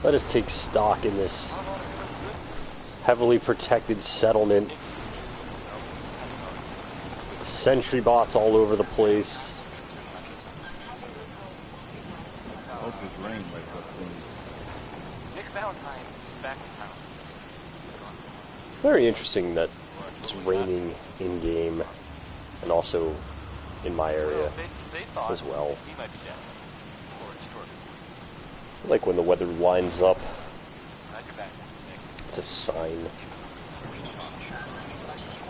Let us take stock in this heavily protected settlement. Sentry bots all over the place. I hope this rain lets up soon. Nick Valentine is back in town. Very interesting that it's raining in-game and also in my area They thought as well. he might be dead. Or extorted. I like when the weather lines up. Glad you're back, Nick. It's a sign.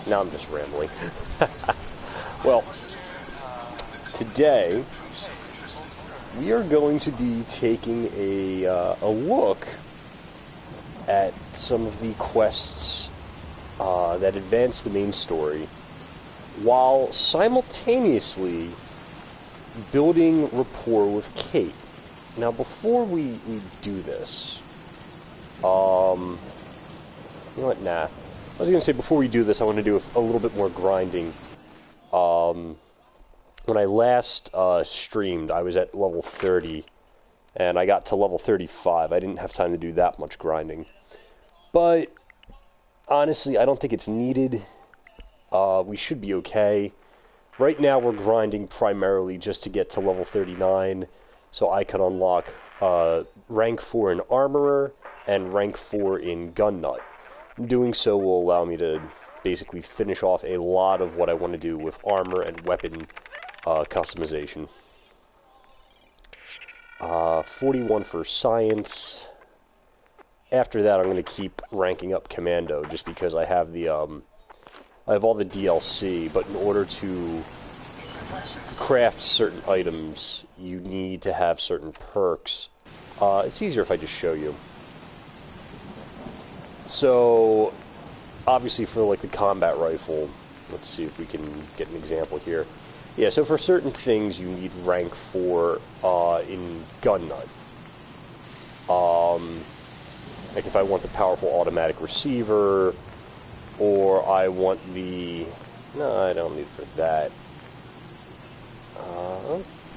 Now I'm just rambling. Well, today we are going to be taking a look at some of the quests that advance the main story, while simultaneously building rapport with Kate. Now, before we do this, you know what? Nah. I was going to say, before we do this, I want to do a little bit more grinding. When I last streamed, I was at level 30, and I got to level 35. I didn't have time to do that much grinding. But, honestly, I don't think it's needed. We should be okay. Right now, we're grinding primarily just to get to level 39, so I can unlock rank 4 in Armorer and rank 4 in Gun Nut. Doing so will allow me to basically finish off a lot of what I want to do with armor and weapon customization. 41 for science. After that, I'm going to keep ranking up commando, just because I have the I have all the DLC. But in order to craft certain items, you need to have certain perks. It's easier if I just show you. So, obviously for like the combat rifle, let's see if we can get an example here. Yeah, so for certain things you need rank 4 in Gun Nut. Like if I want the powerful automatic receiver, or I want the... No, I don't need it for that.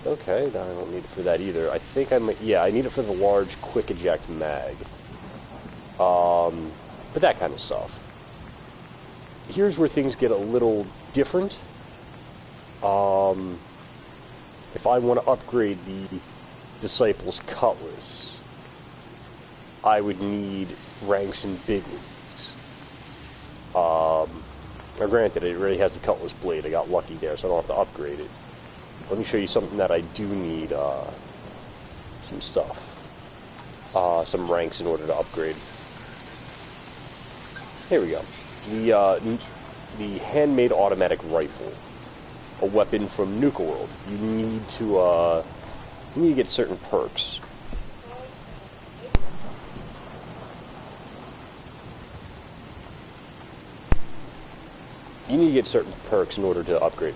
Okay, no, I don't need it for that either. I think I might... Yeah, I need it for the large quick eject mag. But that kind of stuff. Here's where things get a little different. If I want to upgrade the Disciple's Cutlass, I would need ranks in big leagues. Now granted, it already has the Cutlass blade. I got lucky there, so I don't have to upgrade it. Let me show you something that I do need, some stuff. Some ranks in order to upgrade. Here we go. The handmade automatic rifle, a weapon from Nuka World. You need to get certain perks. You need to get certain perks in order to upgrade.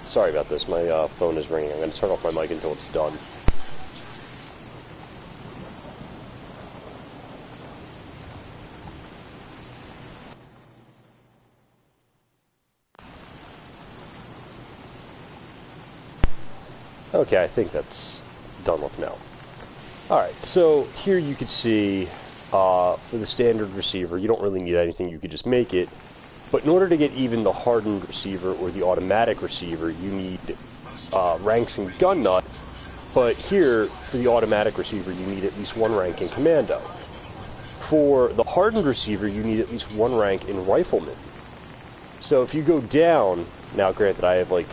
Sorry about this. My phone is ringing. I'm going to turn off my mic until it's done. Okay, I think that's done with now. Alright, so here you can see, for the standard receiver, you don't really need anything, you could just make it. But in order to get even the hardened receiver or the automatic receiver, you need ranks in Gun Nut. But here, for the automatic receiver, you need at least 1 rank in Commando. For the hardened receiver, you need at least 1 rank in Rifleman. So if you go down, now granted I have like,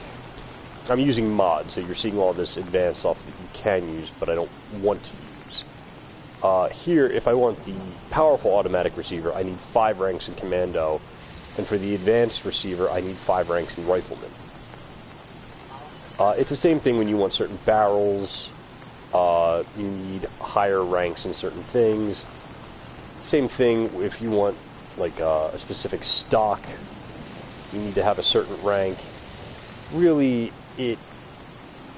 I'm using mods, so you're seeing all this advanced stuff that you can use, but I don't want to use. Here, if I want the powerful automatic receiver, I need 5 ranks in Commando, and for the advanced receiver, I need 5 ranks in Rifleman. It's the same thing when you want certain barrels, you need higher ranks in certain things. Same thing if you want, like, a specific stock, you need to have a certain rank. Really, it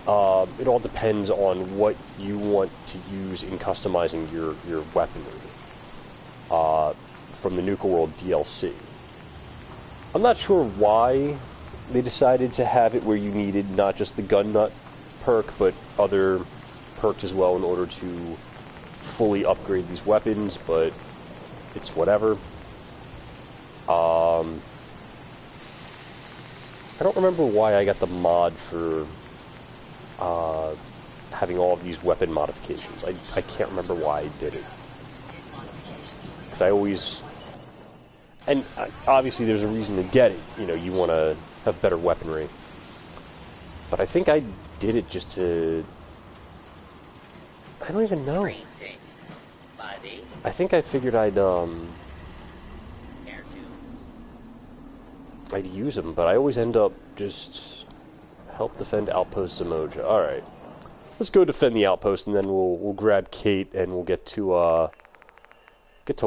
all depends on what you want to use in customizing your weaponry from the Nuka World DLC. I'm not sure why they decided to have it where you needed not just the Gun Nut perk, but other perks as well in order to fully upgrade these weapons, but it's whatever. I don't remember why I got the mod for having all of these weapon modifications. I can't remember why I did it. Because I always... And obviously there's a reason to get it. You know, you want to have better weaponry. But I think I did it just to... I don't even know. I think I figured I'd use them, but I always end up just help defend Outpost Zimoja. Alright. Let's go defend the outpost, and then we'll grab Kate, and we'll get to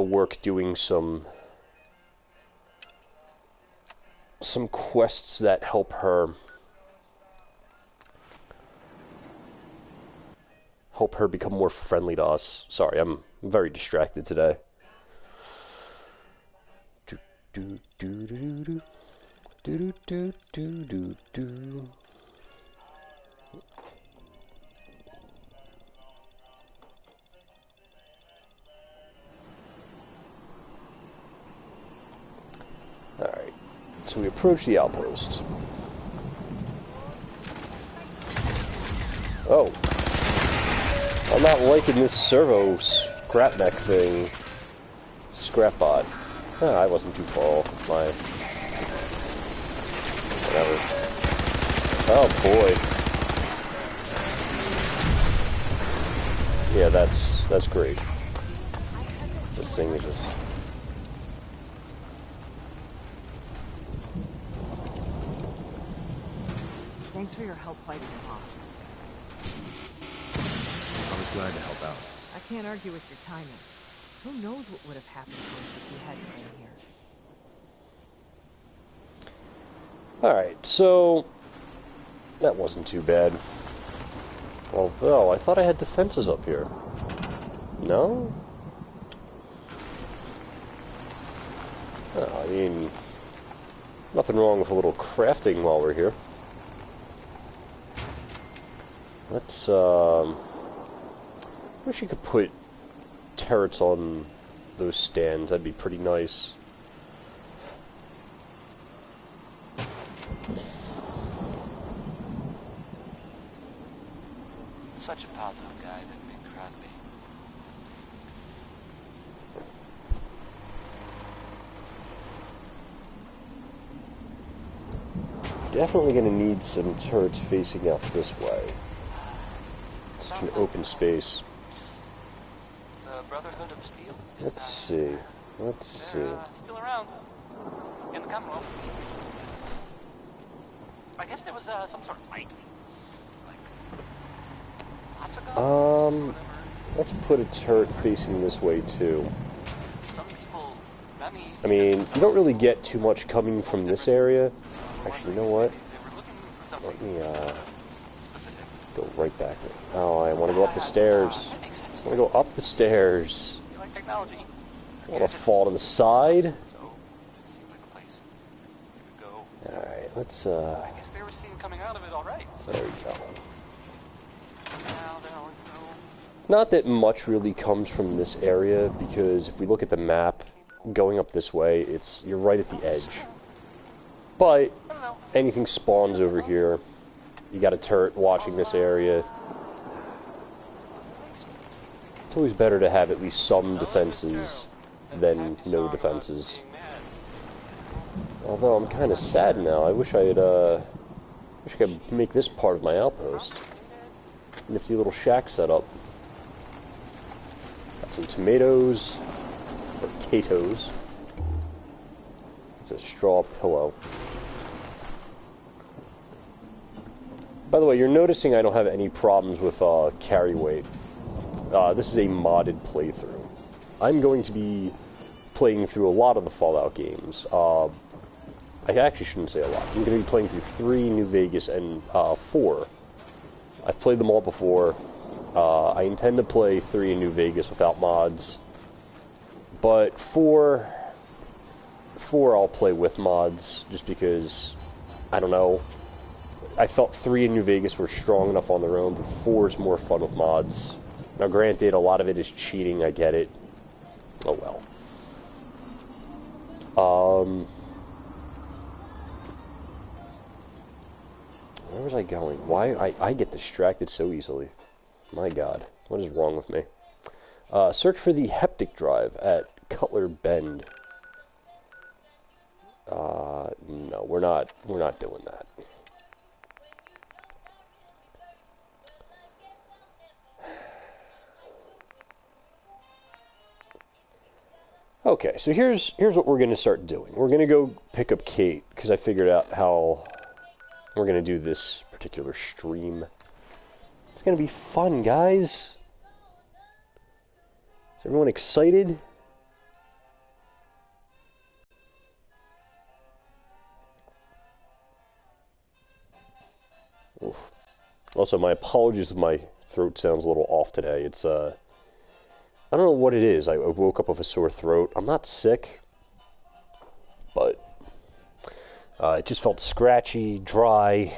work doing some quests that help her become more friendly to us. Sorry, I'm very distracted today. Do do do do do do do do do. Alright, so we approach the outpost. Oh. I'm not liking this servo scrap mech thing. Scrapbot. Oh, I wasn't too far off my... Whatever. Oh boy. Yeah, that's great. This thing is just... Thanks for your help fighting him off. I was glad to help out. I can't argue with your timing. Who knows what would have happened to us if we hadn't been here. Alright, so... That wasn't too bad. Although, I thought I had defenses up here. No? Oh, I mean... Nothing wrong with a little crafting while we're here. Let's, wish you could put turrets on those stands. That'd be pretty nice. Such a pile guy that made Crosby. Definitely gonna need some turrets facing out this way. Such an open space. The Brotherhood of Steel? Let's see. Let's see. They're still around. In the Commonwealth. I guess there was some sort of fight. Like, lots of guns, let's put a turret facing this way too. Some people, I mean, you don't really get too much coming from this area. Actually, you know what? Let me, specific. go right back there. Oh, I want to go up the stairs. That makes sense. I want to go up the stairs. You like technology? I want to fall to the side. So, it seems like a place you could go. Alright, let's, I guess they were seen coming out of it all right. So, there we go. now they're all Not that much really comes from this area, because if we look at the map, going up this way, you're right at the edge. But, anything spawns over here. You got a turret watching this area. It's always better to have at least some defenses than no defenses. Although I'm kind of sad now. I wish I could make this part of my outpost. Nifty little shack setup. Got some tomatoes, or potatoes. It's a straw pillow. By the way, you're noticing I don't have any problems with carry weight. This is a modded playthrough. I'm going to be playing through a lot of the Fallout games. I actually shouldn't say a lot. I'm going to be playing through 3, New Vegas, and 4. I've played them all before. I intend to play 3 in New Vegas without mods. But 4 I'll play with mods, just because, I don't know. I felt 3 in New Vegas were strong enough on their own, but 4 is more fun with mods. Now, granted, a lot of it is cheating, I get it. Oh well. Where was I going? Why? I get distracted so easily. My god. What is wrong with me? Search for the heptic drive at Cutler Bend. No, we're not doing that. Okay, so here's what we're going to start doing. We're going to go pick up Kate, because I figured out how we're going to do this particular stream. It's going to be fun, guys. Is everyone excited? Oof. Also, my apologies if my throat sounds a little off today. It's, I don't know what it is. I woke up with a sore throat. I'm not sick, but it just felt scratchy, dry,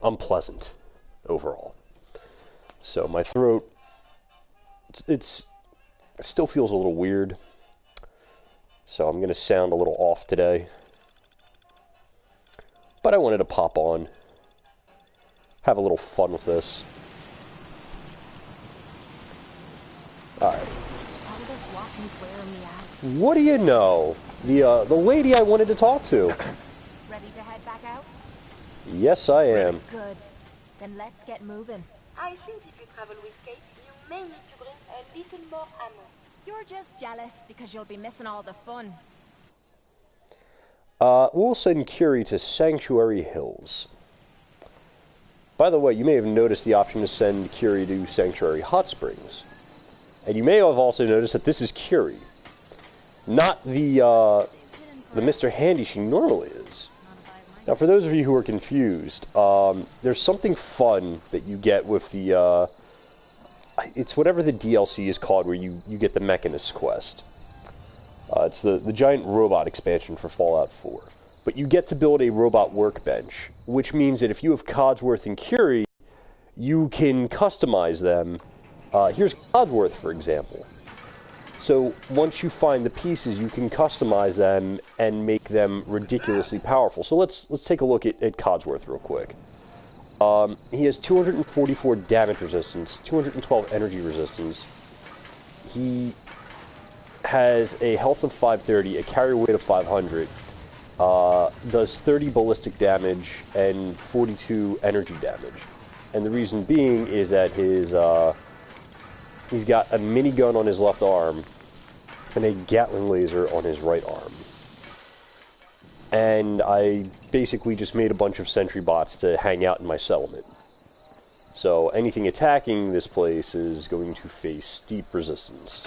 unpleasant overall. So my throat, it still feels a little weird. So I'm going to sound a little off today. But I wanted to pop on, have a little fun with this. Alright. What do you know? The lady I wanted to talk to. Ready to head back out? Yes, I am. Good. Then let's get moving. I think if you travel with Kate, you may need to bring a little more ammo. You're just jealous because you'll be missing all the fun. We'll send Curie to Sanctuary Hills. By the way, you may have noticed the option to send Curie to Sanctuary Hot Springs. And you may have also noticed that this is Curie. Not the Mr. Handy she normally is. Now, for those of you who are confused, there's something fun that you get with the, it's whatever the DLC is called, where you get the Mechanist quest. It's the giant robot expansion for Fallout 4. But you get to build a robot workbench, which means that if you have Codsworth and Curie, you can customize them. Here's Codsworth, for example. So once you find the pieces, you can customize them and make them ridiculously powerful. So let's take a look at Codsworth real quick. He has 244 damage resistance, 212 energy resistance. He has a health of 530, a carrier weight of 500, does 30 ballistic damage and 42 energy damage. And the reason being is that his he's got a minigun on his left arm and a Gatling laser on his right arm. And I basically just made a bunch of sentry bots to hang out in my settlement. So anything attacking this place is going to face steep resistance.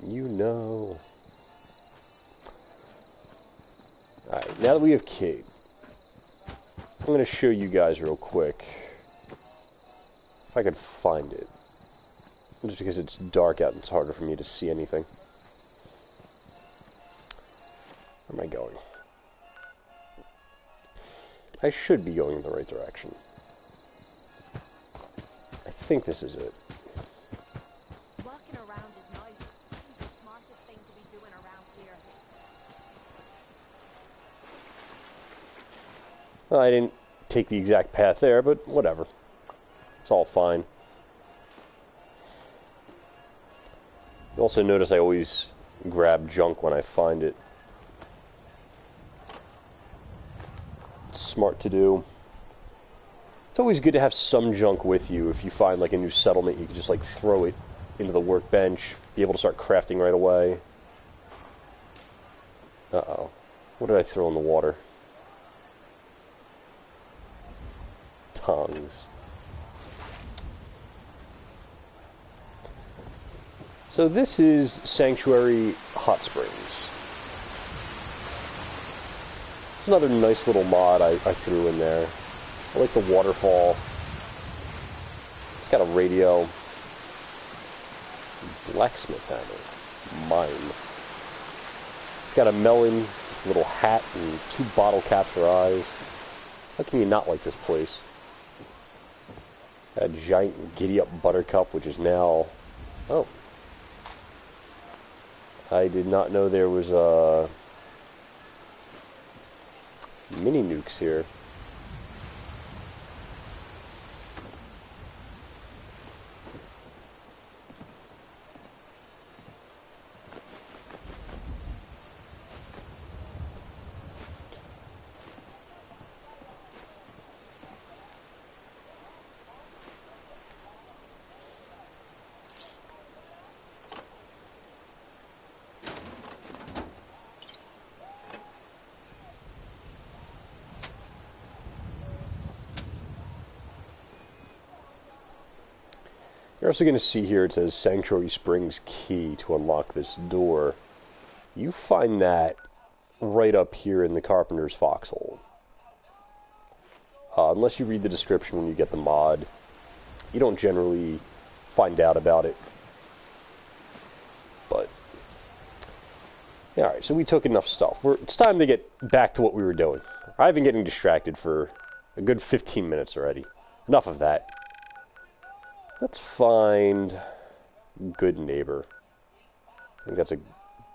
You know. Alright, now that we have Kate, I'm going to show you guys real quick, if I could find it. Just because it's dark out and it's harder for me to see anything. Where am I going? I should be going in the right direction. I think this is it. Walking around at night isn't the smartest thing to be doing around here. Well, I didn't take the exact path there, but whatever. It's all fine. You also notice I always grab junk when I find it. It's smart to do. It's always good to have some junk with you. If you find like a new settlement, you can just like throw it into the workbench, be able to start crafting right away. Uh-oh. What did I throw in the water? Tongs. So this is Sanctuary Hot Springs. It's another nice little mod I threw in there. I like the waterfall. It's got a radio. Blacksmith hammer. Mine. It's got a melon, little hat, and 2 bottle caps for eyes. How can you not like this place? A giant giddy-up Buttercup, which is now... Oh. I did not know there was, mini nukes here. You're also going to see here it says Sanctuary Springs key to unlock this door. You find that right up here in the Carpenter's Foxhole. Unless you read the description when you get the mod, you don't generally find out about it. But, yeah, alright, so we took enough stuff. It's time to get back to what we were doing. I've been getting distracted for a good 15 minutes already. Enough of that. Let's find Good Neighbor. I think that's a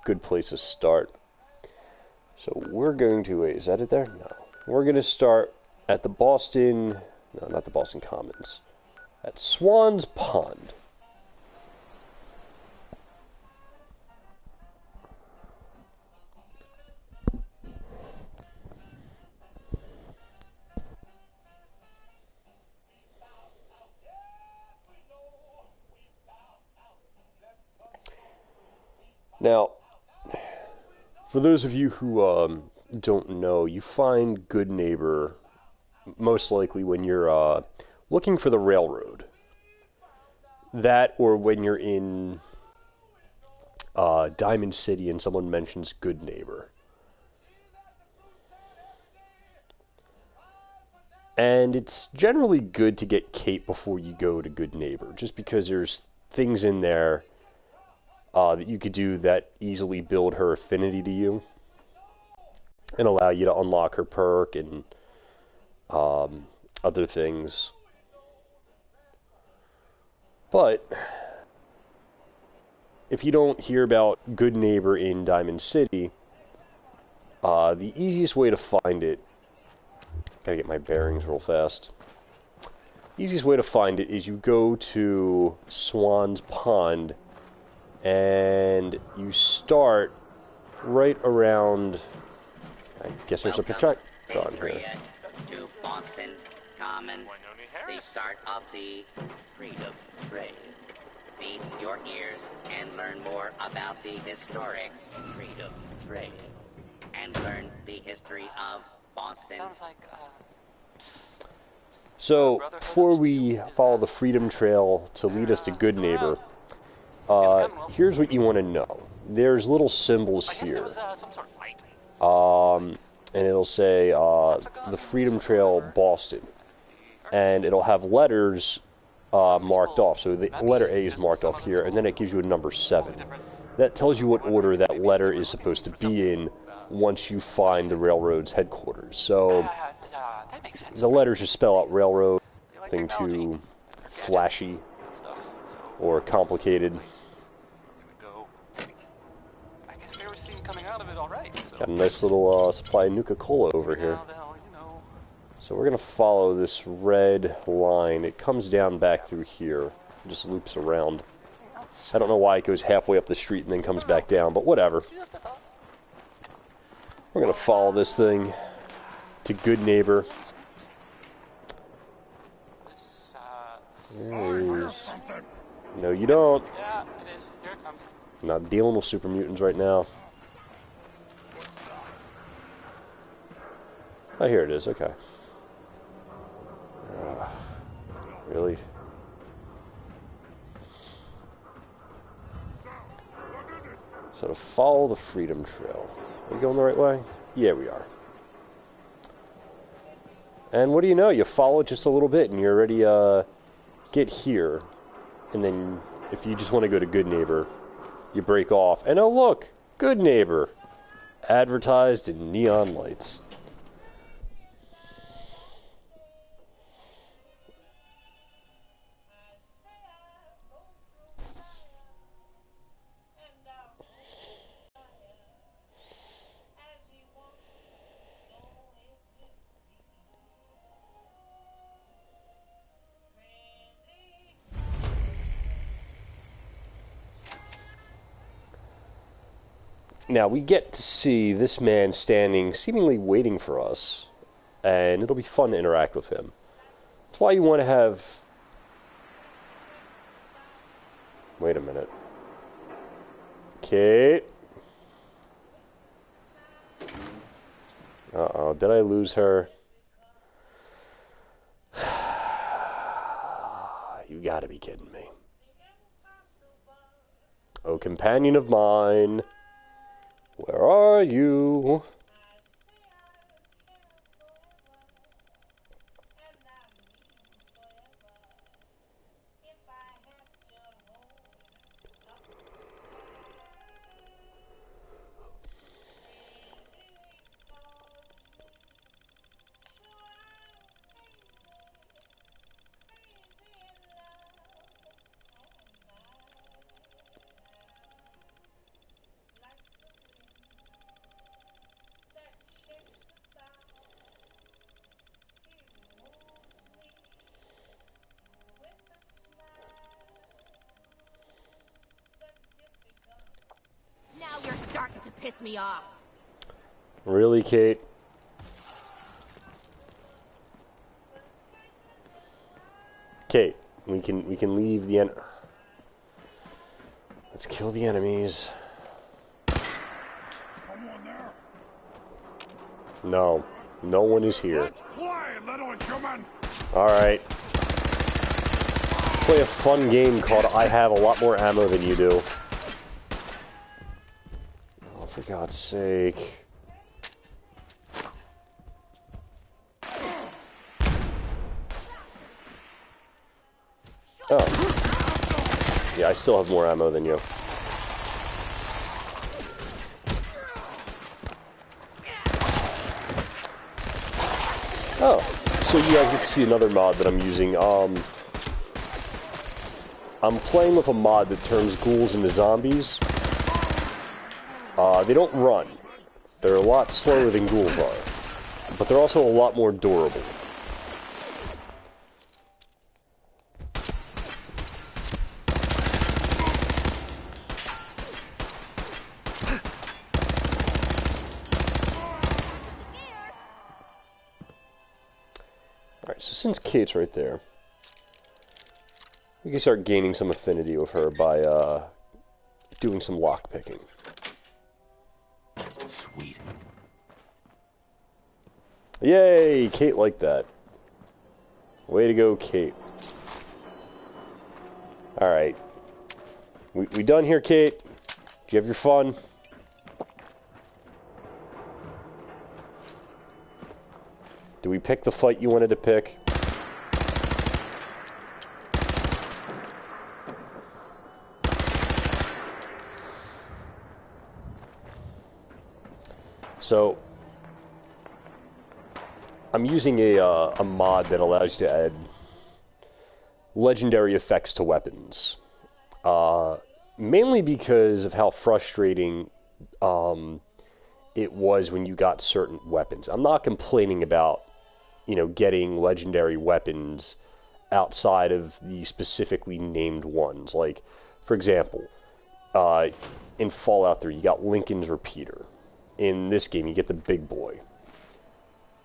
good place to start. So we're going to, wait, is that it there? No. We're going to start at the Boston, no, not the Boston Commons, at Swan's Pond. Now, for those of you who don't know, you find Good Neighbor most likely when you're looking for the railroad. That, or when you're in Diamond City and someone mentions Good Neighbor. And it's generally good to get Kate before you go to Good Neighbor, just because there's things in there that you could do that easily build her affinity to you and allow you to unlock her perk and other things. But if you don't hear about Good Neighbor in Diamond City, the easiest way to find it, gotta get my bearings real fast. Easiest way to find it is you go to Swan's Pond and you start right around, I guess there's a Patron here. To Boston Common, the start of the Freedom Trail. Feast your ears and learn more about the historic Freedom Trail. And learn the history of Boston. Sounds like, So, before we follow the Freedom Trail to lead us to Good Neighbor, here's what you want to know. There's little symbols I guess here. there was some sort of fight. And it'll say the Freedom Trail Boston. And it'll have letters marked off. So the letter A is marked off here, and then it gives you a number 7. That tells you what order that letter is supposed to be in once you find the railroad's headquarters. So That makes sense. the letters just spell out railroad, They like nothing technology, too their gadgets flashy and stuff, so or complicated. we're gonna go. I guess they were seen coming out of it all right. So Got a nice little supply of Nuka-Cola over here. now they'll, So we're going to follow this red line. It comes down back through here. It just loops around. I don't know why it goes halfway up the street and then comes back down, but whatever. just a thought. We're going to follow this thing to Good Neighbor. This, There he is. No, you don't. yeah, it is. Here it comes. I'm not dealing with super mutants right now. Oh, here it is. Okay. Really? So to follow the Freedom Trail. Are we going the right way? Yeah, we are. And what do you know? You follow it just a little bit and you already get here. And then if you just want to go to Good Neighbor, you break off. And oh look! Good Neighbor! Advertised in neon lights. Now, we get to see this man standing, seemingly waiting for us, and it'll be fun to interact with him. That's why you want to have... Wait a minute. Kate? Uh-oh, did I lose her? You gotta be kidding me. Oh, companion of mine. Where are you? Now you're starting to piss me off. Really, Kate? Kate, we can leave the Let's kill the enemies. No, no one is here. All right. Play a fun game called I Have a Lot More Ammo Than You Do. Oh, for God's sake. Oh. Yeah, I still have more ammo than you. Oh, so you guys get to see another mod that I'm using. I'm playing with a mod that turns ghouls into zombies. They don't run. They're a lot slower than ghouls are. But they're also a lot more durable. Alright, so since Kate's right there, we can start gaining some affinity with her by doing some lockpicking. Sweet. Yay! Kate liked that. Way to go, Kate. Alright. We done here, Kate? Did you have your fun? Do we pick the fight you wanted to pick? So, I'm using a mod that allows you to add legendary effects to weapons. Mainly because of how frustrating it was when you got certain weapons. I'm not complaining about, you know, getting legendary weapons outside of the specifically named ones. Like, for example, in Fallout 3, you got Lincoln's Repeater. In this game, you get the big boy.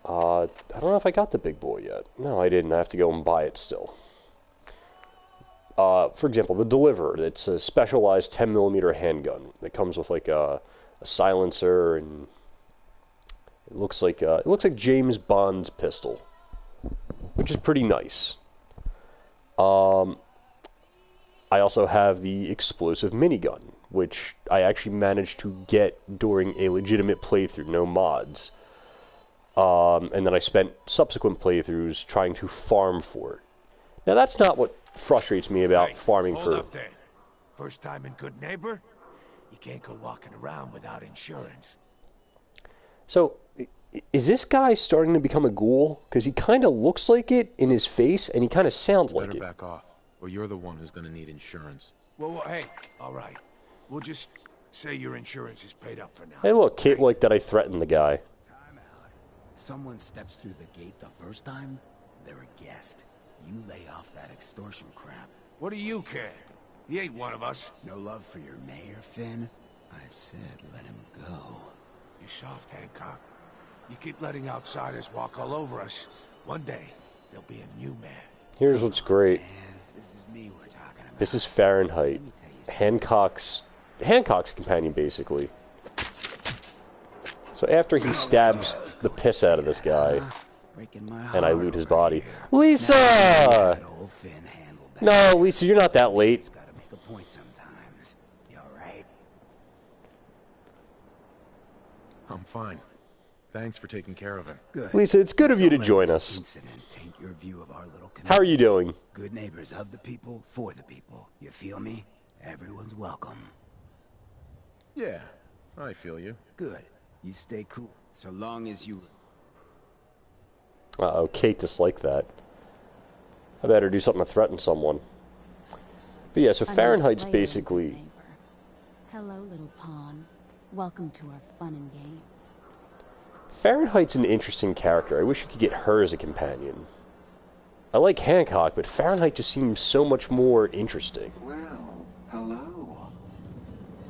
I don't know if I got the big boy yet. No, I didn't. I have to go and buy it still. For example, the Deliverer. It's a specialized 10mm handgun that comes with like a silencer, and it looks like James Bond's pistol, which is pretty nice. I also have the explosive minigun, which I actually managed to get during a legitimate playthrough, no mods. And then I spent subsequent playthroughs trying to farm for it. Now, that's not what frustrates me about farming hold for... up there. First time in Good Neighbor? You can't go walking around without insurance. So, is this guy starting to become a ghoul? Because he kind of looks like it in his face, and he kind of sounds like Better it. back off, or you're the one who's gonna need insurance. Well, hey, all right. We'll just say your insurance is paid up for now. Hey, look, Kate liked that I threatened the guy. Time out. Someone steps through the gate the first time, they're a guest. You lay off that extortion crap. What do you care? He ain't one of us. No love for your mayor, Finn? I said let him go. You soft, Hancock. You keep letting outsiders walk all over us. One day, there'll be a new man. Here's what's great. Man, this is me we're talking about. This is Fahrenheit. Hancock's companion, basically. So after he stabs the piss out of this guy, and I loot his body. Lisa! No, Lisa, you're not that late. Gotta make a point sometimes. You alright? I'm fine. Thanks for taking care of him. Good. Lisa, it's good of you to Don't let join this us. incident taint your view of our little community. How are you doing? Good neighbors of the people, for the people. You feel me? Everyone's welcome. Yeah, I feel you. Good. You stay cool. So long as you... Uh-oh, Kate disliked that. I better do something to threaten someone. But yeah, so Fahrenheit's basically... Neighbor. Hello, little pawn. Welcome to our fun and games. Fahrenheit's an interesting character. I wish you could get her as a companion. I like Hancock, but Fahrenheit just seems so much more interesting. Well, hello.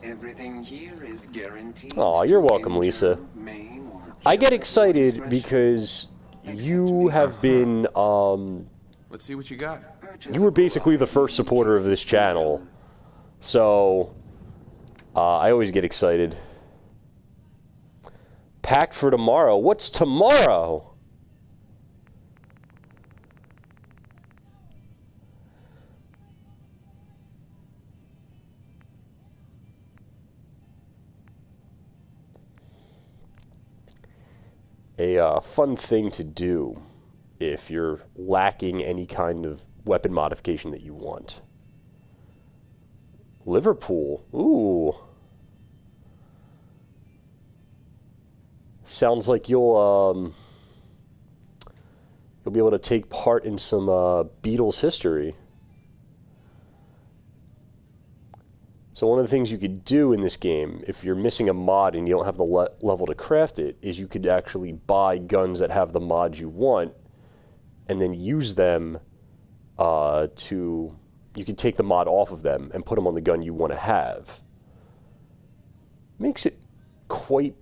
Everything here is guaranteed. Aw, you're to welcome, injure, Lisa. maim, or I kill get at your excited discretion. because Except you me. have been, Let's see what you got. Purchase you were a basically the variety first supporter of this channel. So, I always get excited. Packed for tomorrow. What's tomorrow? A fun thing to do if you're lacking any kind of weapon modification that you want. Liverpool. Ooh. Sounds like you'll be able to take part in some Beatles history. So one of the things you could do in this game, if you're missing a mod and you don't have the level to craft it, is you could actually buy guns that have the mods you want, and then use them you could take the mod off of them and put them on the gun you want to have. Makes it quite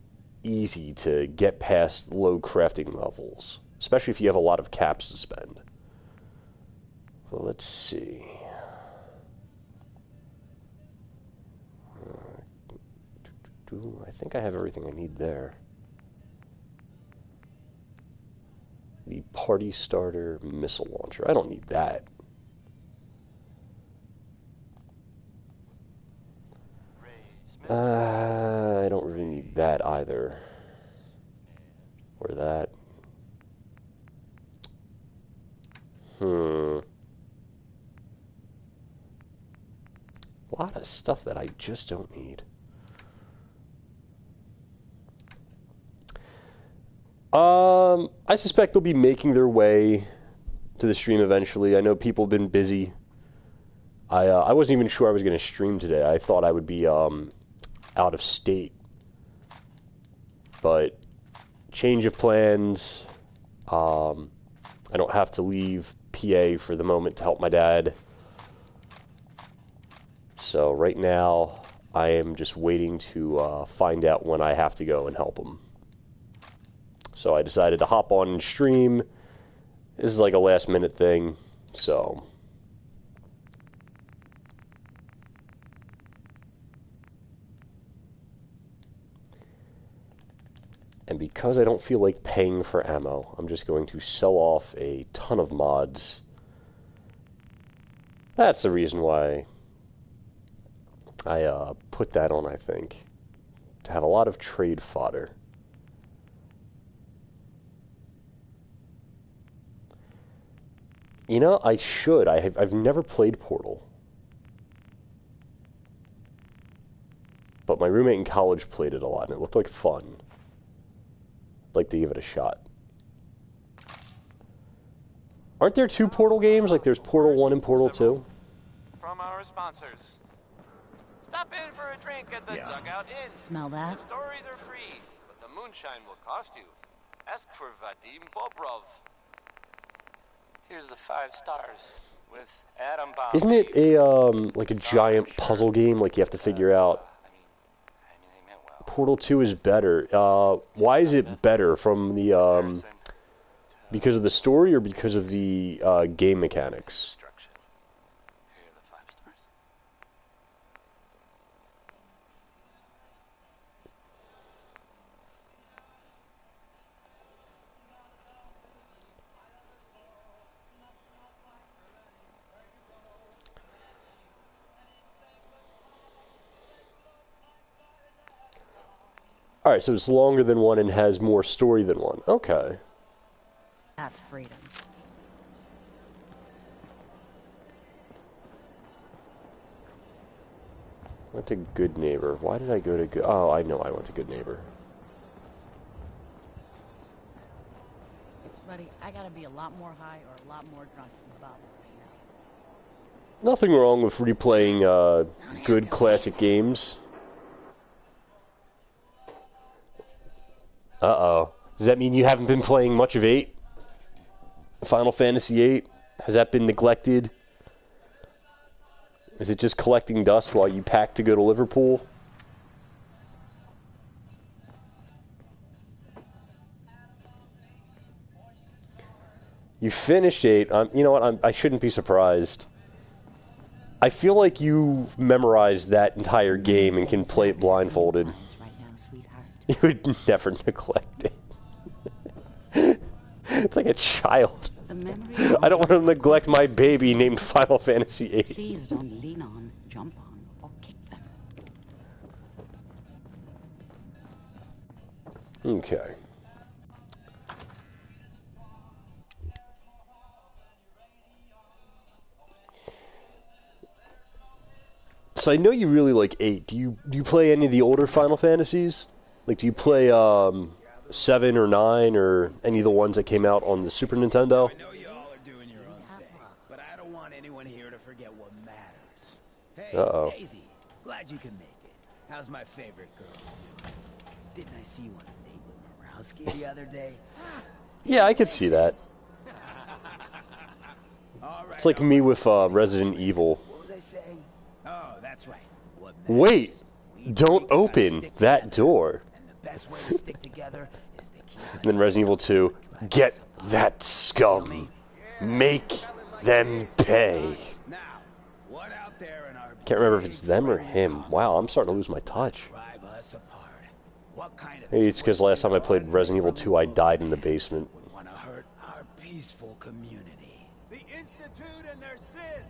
easy to get past low crafting levels, especially if you have a lot of caps to spend. So let's see. I think I have everything I need there. The party starter missile launcher. I don't need that. I don't really need that either. Or that. A lot of stuff that I just don't need. I suspect they'll be making their way to the stream eventually. I know people have been busy. I wasn't even sure I was going to stream today. I thought I would be out of state. But change of plans. I don't have to leave PA for the moment to help my dad. So right now, I am just waiting to find out when I have to go and help him. So I decided to hop on and stream. This is like a last minute thing, so. And because I don't feel like paying for ammo, I'm just going to sell off a ton of mods. That's the reason why I put that on, I think. To have a lot of trade fodder. You know, I should. I've never played Portal. But my roommate in college played it a lot, and it looked like fun. I'd like to give it a shot. Aren't there 2 Portal games? Like there's Portal 1 and Portal 2? From our sponsors. Stop in for a drink at the Dugout Inn. Smell that? The stories are free, but the moonshine will cost you. Ask for Vadim Bobrov. Here's the 5 stars with Adam Bomb. Isn't it a like a giant puzzle game? Like you have to figure out Portal 2 is better. Why is it better from the, because of the story or because of the game mechanics? Here are the 5 stars. Alright, so it's longer than one and has more story than one. Okay. That's freedom. Went to Good Neighbor. Why did I go to Good... Oh, I know I went to Good Neighbor. Buddy, I gotta be a lot more high or a lot more drunk than Bob right now. Nothing wrong with replaying good classic games. Uh-oh. Does that mean you haven't been playing much of 8? Final Fantasy 8? Has that been neglected? Is it just collecting dust while you pack to go to Liverpool? You finished 8. You know what? I shouldn't be surprised. I feel like you memorized that entire game and can play it blindfolded. You would never neglect it. It's like a child. I don't want to neglect my baby named Final Fantasy VIII. Please don't lean on, jump on, or kick them. Okay. So I know you really like 8. Do you play any of the older Final Fantasies? Like, do you play 7 or 9 or any of the ones that came out on the Super Nintendo? I know you all are doing your own thing, but I don't want anyone here to forget what matters. Hey, Uh-oh. Daisy, glad you can make it. How's my favorite girl? Didn't I see you on a date with Morowski the other day? Yeah, I could see that. It's like me with Resident Evil. What was I saying? Oh, that's right. What Wait! Don't open that door. best way to stick together is to keep And then Resident Evil 2, get that scum. Make them pay. Now, what out there in our Can't remember if it's them or him. Wow, I'm starting to lose my touch. drive us apart? What kind of Maybe it's because last time I played Resident Evil 2, I died in the basement. want to hurt our peaceful community? The Institute and their sins.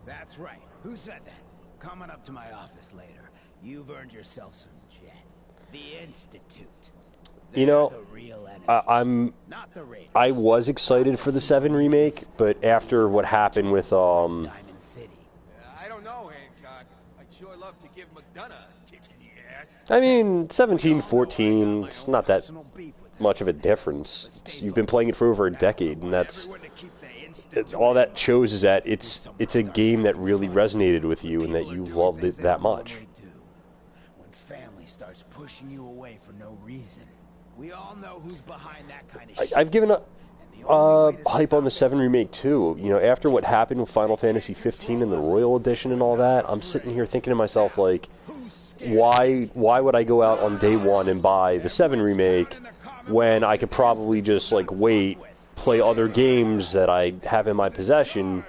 That's right. Who said that? Coming up to my office later. You've earned yourself some jet. The Institute. You know, They're the real enemy. Not the Raiders. I was excited for the 7 remake, but after what happened with Diamond City. I don't know, Hancock. I'd sure love to give McDonough a kick in the ass. I mean, 17, 14, it's not that much of a difference. You've been playing it for over a decade, and that's all that shows is that it's a game that really resonated with you and that you loved it that much. When family starts pushing you away for no reason. We all know who's behind that kind of shit. I've given up hype on the 7 remake too. You know, after what happened with Final Fantasy 15 and the Royal Edition and all that, I'm sitting here thinking to myself, like, why would I go out on day 1 and buy the 7 remake when I could probably just, like, wait, play other games that I have in my possession,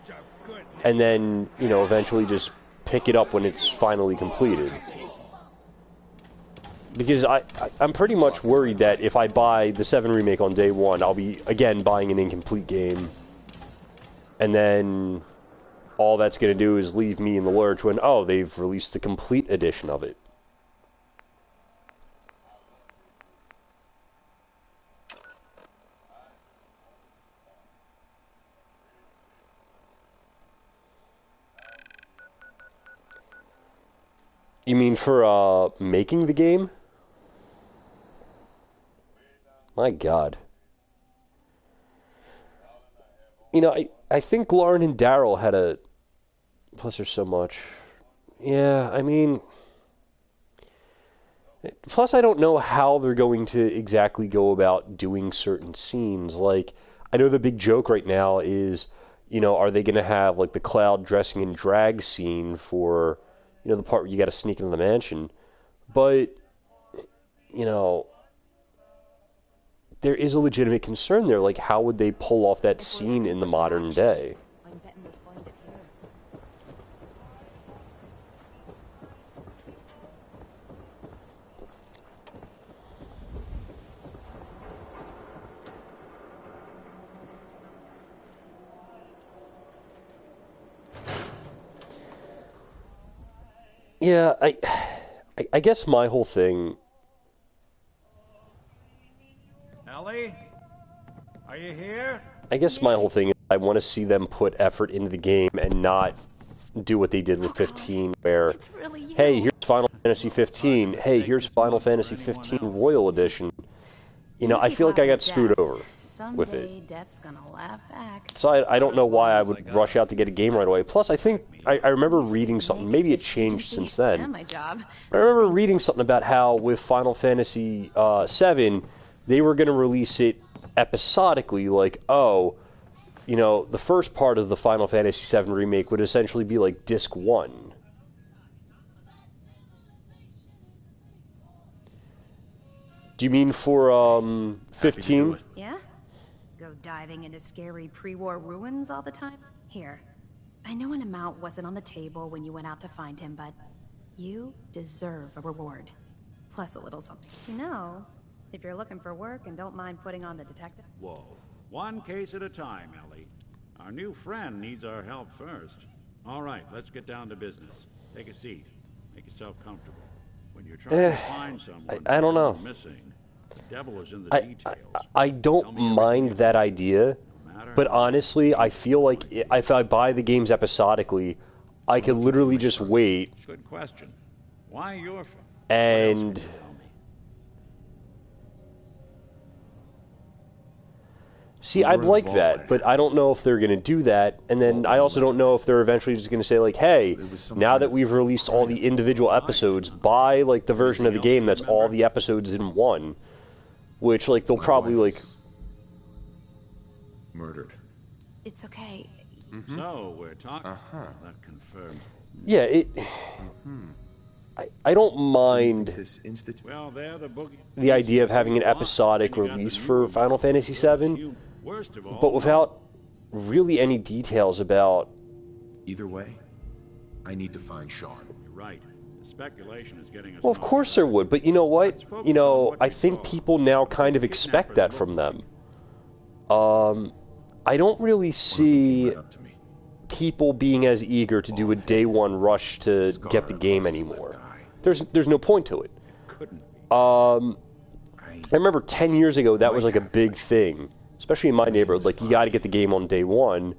and then, you know, eventually just pick it up when it's finally completed. Because I'm pretty much worried that if I buy the 7 remake on day 1, I'll be, again, buying an incomplete game. And then all that's going to do is leave me in the lurch when, oh, they've released the complete edition of it. You mean for, making the game? My God. You know, I think Lauren and Daryl had a... Plus there's so much. Yeah, I mean... Plus I don't know how they're going to exactly go about doing certain scenes. Like, I know the big joke right now is, you know, are they going to have, like, the Cloud dressing in drag scene for... You know, the part where you got to sneak into the mansion. But you know, there is a legitimate concern there. Like, how would they pull off that scene in the modern day? I'm betting we'll find it here. Yeah, I guess my whole thing... Ellie? Are you here? I guess my whole thing is I want to see them put effort into the game and not do what they did with 15, where, hey, here's Final Fantasy 15, hey, here's Final Fantasy 15 Royal Edition. You know, I feel like I got screwed over with it. Death's gonna laugh back. So I don't know why I would rush out to get a game right away. Plus, I think, I remember reading something, maybe it changed since then. My job. I remember reading something about how with Final Fantasy 7, they were going to release it episodically, like, oh, you know, the first part of the Final Fantasy 7 remake would essentially be like Disc 1. Do you mean for 15? Yeah? Go diving into scary pre-war ruins all the time? Here, I know an amount wasn't on the table when you went out to find him, but you deserve a reward. Plus a little something. You know, if you're looking for work and don't mind putting on the detective... Whoa. One case at a time, Ellie. Our new friend needs our help first. All right, let's get down to business. Take a seat. Make yourself comfortable. When you're trying to find someone I don't know. missing, the devil is in the details. I don't mind that idea, but honestly, I feel like if I buy the games episodically, I could literally just wait. Good question. Why your phone? And see, I'd like that, but I don't know if they're going to do that, and then I also don't know if they're eventually just going to say, like, hey, now that we've released all the individual episodes, buy, like, the version of the game that's all the episodes in one, which, like, they'll probably, like... Murdered. It's okay. So, we're talking... That confirmed. Yeah, it... I don't mind Well, they're the boogie. the idea of having an episodic release for Final Fantasy VII, but without really any details about... Either way, I need to find Sean. You're right. The speculation is getting us... Well, of course there would, but you know what? You know, I think people now kind of expect that from them. I don't really see people being as eager to do a day one rush to get the game anymore. There's no point to it. I remember 10 years ago that was like a big thing, especially in my neighborhood. Like, you got to get the game on day one,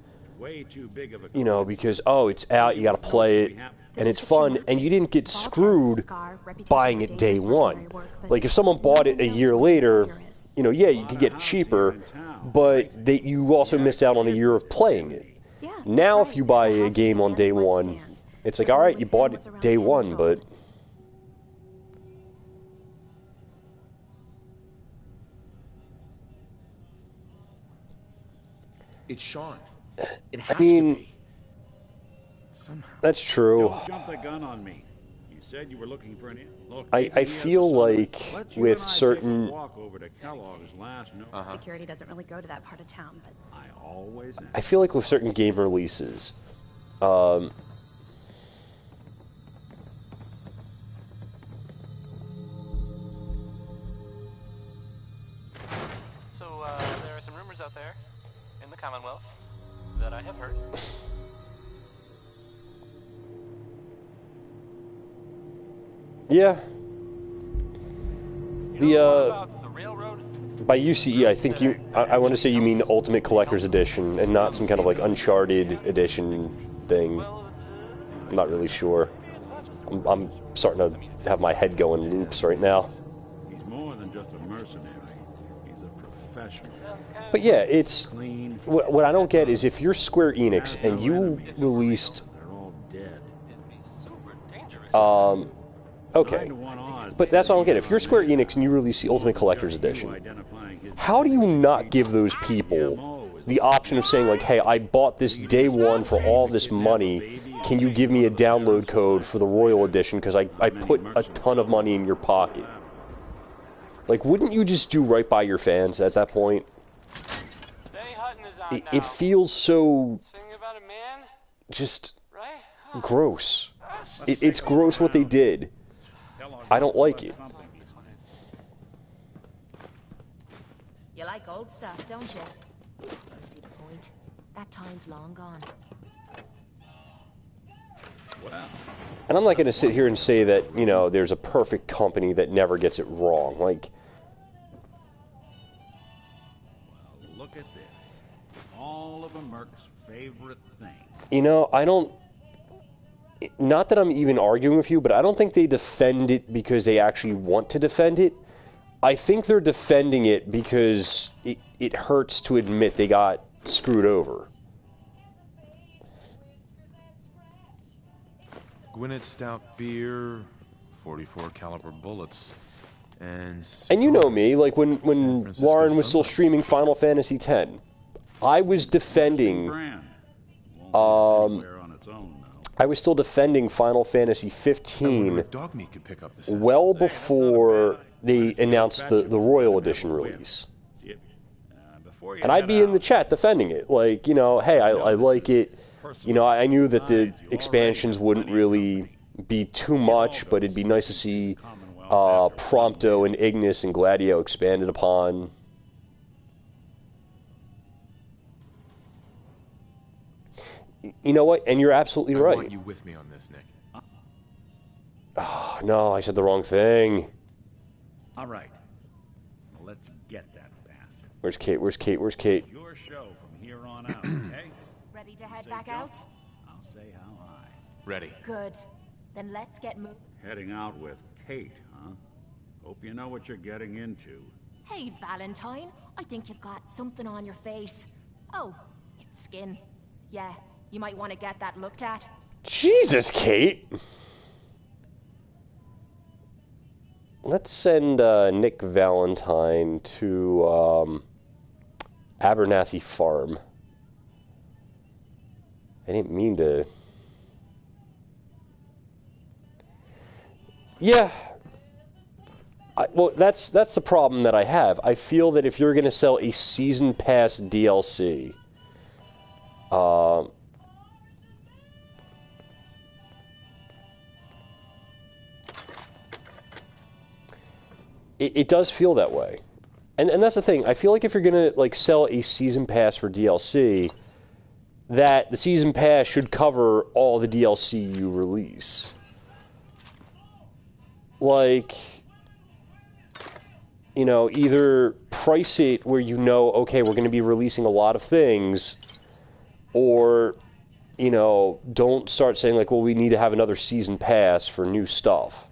you know, because, oh, it's out, you got to play it, and it's fun, and you didn't get screwed buying it day one. Like, if someone bought it a year later, you know, yeah, you could get it cheaper, but you also missed out on a year of playing it. Now, if you buy a game on day one, it's like, all right, you bought it day one, but... It's Sean. It has I mean, to be. Somehow. That's true. Don't jump the gun on me. You said you were looking for an... Look, I feel like with certain... Walk over to Kellogg's last note. Security doesn't really go to that part of town, but... I feel like with certain game releases, So, there are some rumors out there in the Commonwealth that I have heard. yeah. About the railroad? By UCE, I think I want to say you mean Ultimate Collector's Edition, and not some kind of, like, Uncharted Edition thing. I'm not really sure. I'm starting to have my head go in loops right now. He's more than just a mercenary. He's a professional. But yeah, it's... What I don't get is if you're Square Enix and you released... Okay. But that's what I don't get. If you're Square Enix and you release the Ultimate Collector's Edition, how do you not give those people the option of saying, like, hey, I bought this day one for all this money, can you give me a download code for the Royal Edition because I put a ton of money in your pocket? Like, wouldn't you just do right by your fans at that point? It feels so... just... gross. It's gross what they did. I don't like it. You like old stuff, don't you? You see the point? That time's long gone. And I'm not going to sit here and say that, you know, there's a perfect company that never gets it wrong. Like... well, look at this. All of a Merc's favorite thing. You know, I don't... not that I'm even arguing with you, but I don't think they defend it because they actually want to defend it. I think they're defending it because it hurts to admit they got screwed over. Gwinnett Stout beer, 44 caliber bullets, and you know me, like when Warren was still streaming Final Fantasy X, I was defending I was still defending Final Fantasy 15 well before they announced the Royal Edition release. And I'd be in the chat defending it, like, you know, hey, I like it. You know, I knew that the expansions wouldn't really be too much, but it'd be nice to see Prompto and Ignis and Gladio expanded upon. You know what? And you're absolutely right. I want you with me on this, Nick. Oh, no, I said the wrong thing. All right. Well, let's get that bastard. Where's Kate? Where's Kate? Where's Kate? Your show from here on out, okay? Ready to head back out? I'll say how high. Ready. Good. Then let's get moving. Heading out with Kate, huh? Hope you know what you're getting into. Hey, Valentine. I think you've got something on your face. Oh, it's skin. Yeah, you might want to get that looked at. Jesus, Kate! Let's send Nick Valentine to Abernathy Farm. I didn't mean to... Yeah. Well, that's the problem that I have. I feel that if you're going to sell a Season Pass DLC... It does feel that way. And that's the thing. I feel like if you're going to like sell a Season Pass for DLC, that the Season Pass should cover all the DLC you release. Like, you know, either price it where you know, okay, we're going to be releasing a lot of things, or, you know, don't start saying like, well, we need to have another Season Pass for new stuff.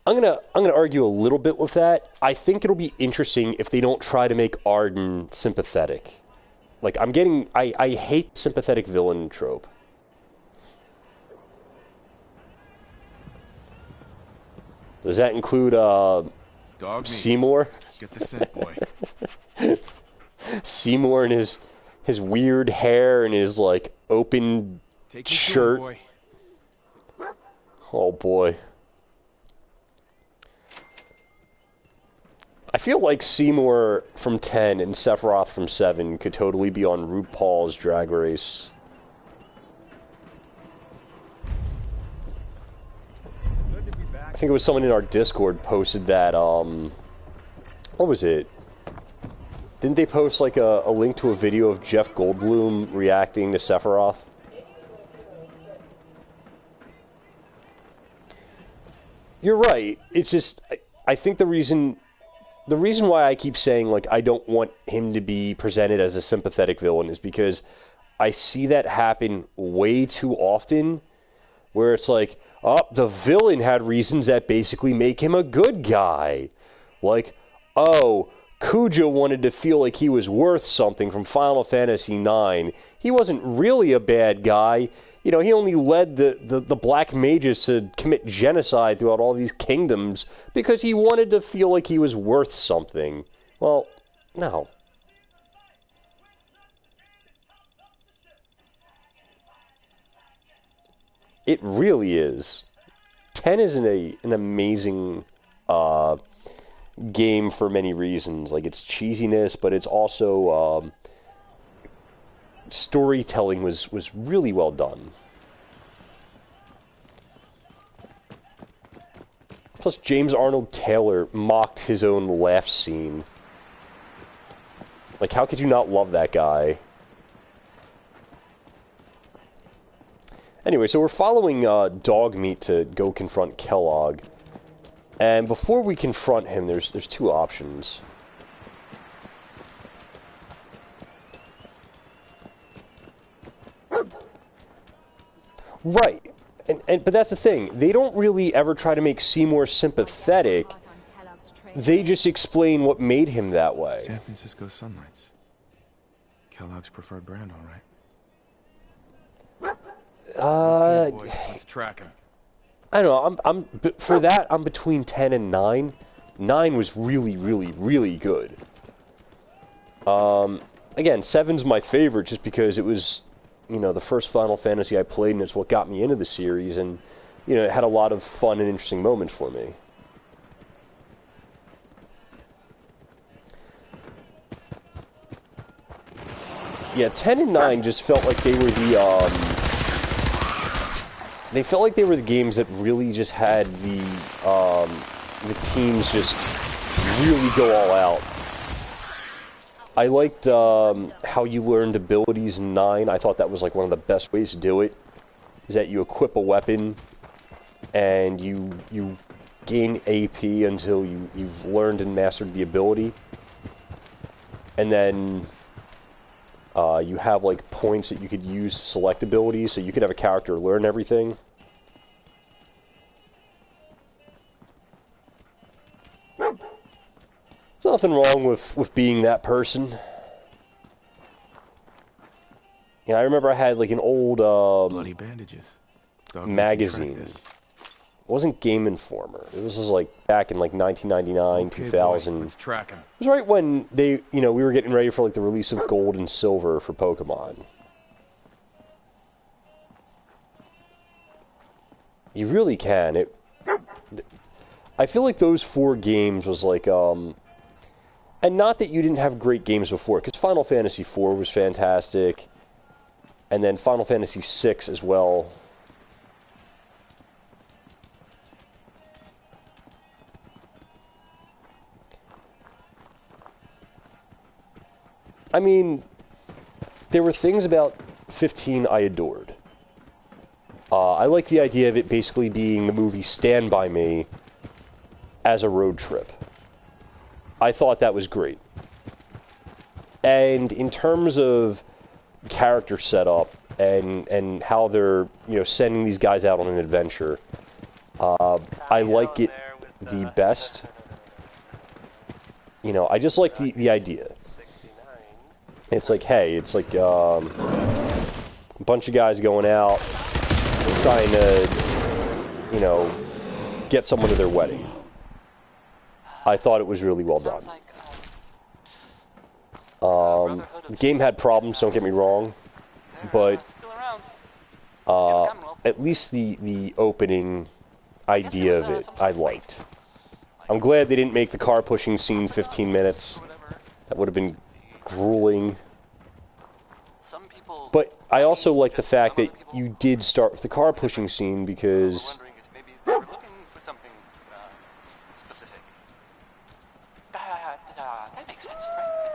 I'm gonna argue a little bit with that. I think it'll be interesting if they don't try to make Arden sympathetic. Like, I hate sympathetic villain trope. Does that include Seymour? Get the scent, boy. Seymour and his weird hair and his like open shirt. Boy. Oh boy. I feel like Seymour from 10 and Sephiroth from 7 could totally be on RuPaul's Drag Race. I think it was someone in our Discord posted that, what was it? Didn't they post like a link to a video of Jeff Goldblum reacting to Sephiroth? You're right. It's just, I think the reason why I keep saying, like, I don't want him to be presented as a sympathetic villain is because I see that happen way too often, where it's like, oh, the villain had reasons that basically make him a good guy. Like, oh, Kuja wanted to feel like he was worth something from Final Fantasy IX. He wasn't really a bad guy. You know, he only led the Black Mages to commit genocide throughout all these kingdoms because he wanted to feel like he was worth something. Well, no. It really is. 10 is an amazing game for many reasons. Like, its cheesiness, but it's also storytelling was really well done. Plus, James Arnold Taylor mocked his own laugh scene. Like, how could you not love that guy? Anyway, so we're following Dogmeat to go confront Kellogg. And before we confront him, there's two options. Right. But that's the thing. They don't really ever try to make Seymour sympathetic. They just explain what made him that way. San Francisco Sunlights. Kellogg's preferred brand, all right. Okay, boy, let's track him. I don't know. For that, I'm between 10 and 9. 9 was really, really, really good. Again, 7's my favorite just because it was, you know, the first Final Fantasy I played, and it's what got me into the series, and, you know, it had a lot of fun and interesting moments for me. Yeah, 10 and 9 just felt like they were the, they felt like they were the games that really just had the teams just really go all out. I liked how you learned abilities in 9. I thought that was like one of the best ways to do it. Is that you equip a weapon and you gain AP until you've learned and mastered the ability. And then you have like points that you could use to select abilities, so you could have a character learn everything. There's nothing wrong with being that person. Yeah, I remember I had like an old bloody bandages. Magazine. It wasn't Game Informer. It was just like back in like 1999, okay, 2000. Boy, let's track him. It was right when they, you know, we were getting ready for like the release of Gold and Silver for Pokemon. You really can. I feel like those 4 games was like, and not that you didn't have great games before, because Final Fantasy IV was fantastic, and then Final Fantasy VI as well. I mean, there were things about 15 I adored. I like the idea of it basically being the movie Stand By Me as a road trip. I thought that was great. And in terms of character setup and how they're, you know, sending these guys out on an adventure, I like it the best. You know, I just like the idea. It's like, hey, it's like a bunch of guys going out trying to, you know, get someone to their wedding. I thought it was really well done. The game had problems, don't get me wrong, but at least the opening idea of it, I liked. I'm glad they didn't make the car pushing scene 15 minutes. That would have been grueling. But I also like the fact that you did start with the car pushing scene because that makes sense, right?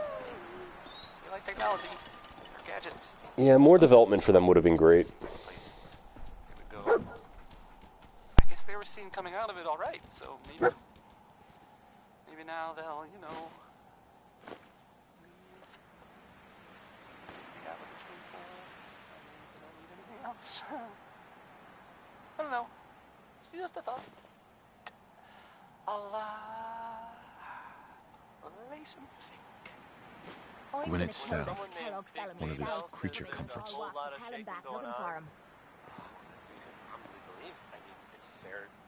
You like technology, or gadgets. Yeah, more development for them would have been great. Here we go. I guess they were seen coming out of it all right, so maybe now they'll, you know, leave. They got what they're looking for. They don't need anything else. I don't know. It's just a thought. I'll lay some music. When it's stout, one of his creature comforts.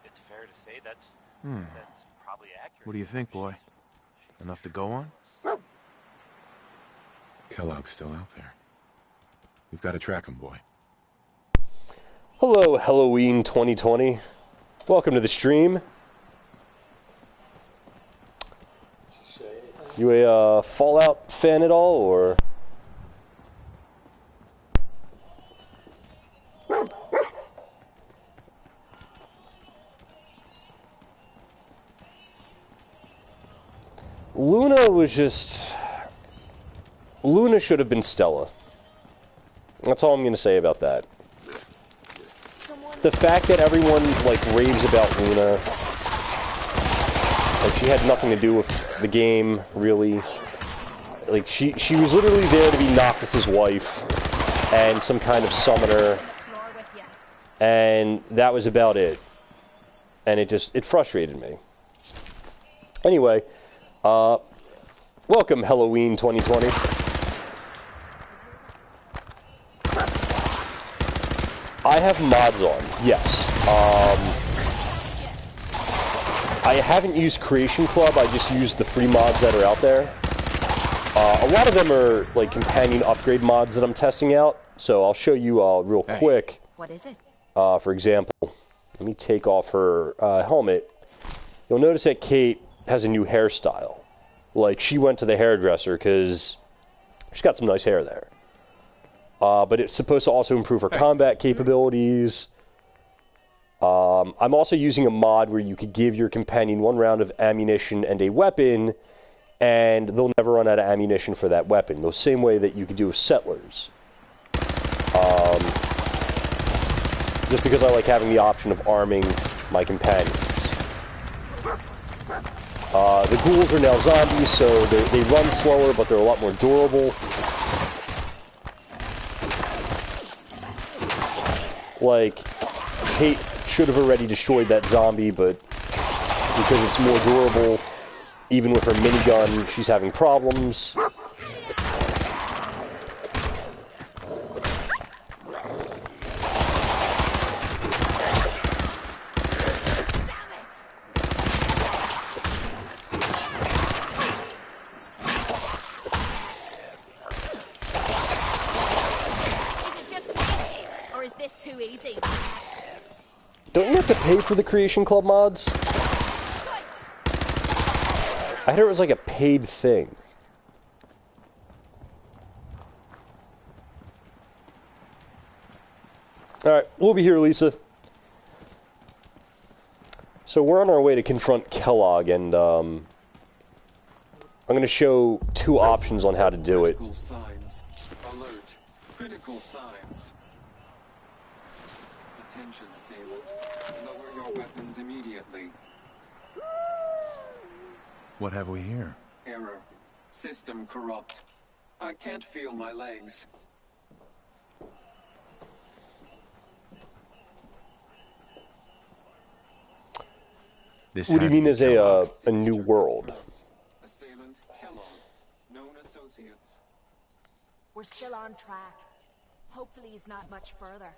It's fair to say that's probably accurate. What do you think, boy? Enough to go on? Kellogg's still out there. We've got to track him, boy. Hello, Halloween 2020. Welcome to the stream. You a Fallout fan at all, or? Luna was just... Luna should have been Stella. That's all I'm going to say about that. The fact that everyone, like, raves about Luna, like, she had nothing to do with the game, really. Like, she was literally there to be Noctis's wife and some kind of summoner, and that was about it. And it frustrated me. Anyway, welcome, Halloween 2020. I have mods on, yes. I haven't used Creation Club, I just used the free mods that are out there. A lot of them are, like, companion upgrade mods that I'm testing out, so I'll show you real quick. What is it? For example, let me take off her helmet. You'll notice that Kate has a new hairstyle. Like, she went to the hairdresser because she's got some nice hair there. But it's supposed to also improve her combat capabilities. I'm also using a mod where you could give your companion 1 round of ammunition and a weapon, and they'll never run out of ammunition for that weapon, the same way that you could do with Settlers. Just because I like having the option of arming my companions. The ghouls are now zombies, so they run slower, but they're a lot more durable. Like, Kate should have already destroyed that zombie, but because it's more durable, even with her minigun, she's having problems. Don't you have to pay for the Creation Club mods? I heard it was like a paid thing. Alright, we'll be here, Lisa. So we're on our way to confront Kellogg, and I'm going to show 2 options on how to do it. Critical signs. Alert. Critical signs. Attention, assailant. Lower your weapons immediately. What have we here? Error. System corrupt. I can't feel my legs. What do you mean as a new world? Assailant Kellogg. Known associates. We're still on track. Hopefully he's not much further.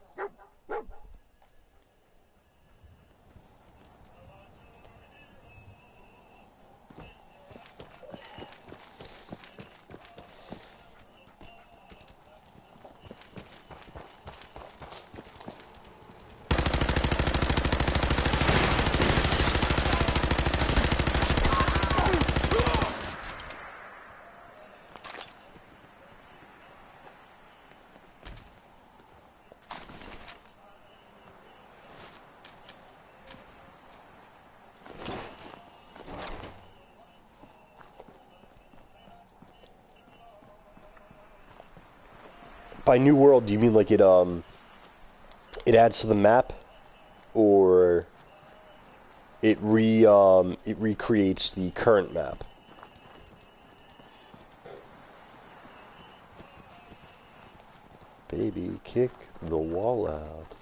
By new world, do you mean like it adds to the map, or it recreates the current map? Baby, kick the wall out,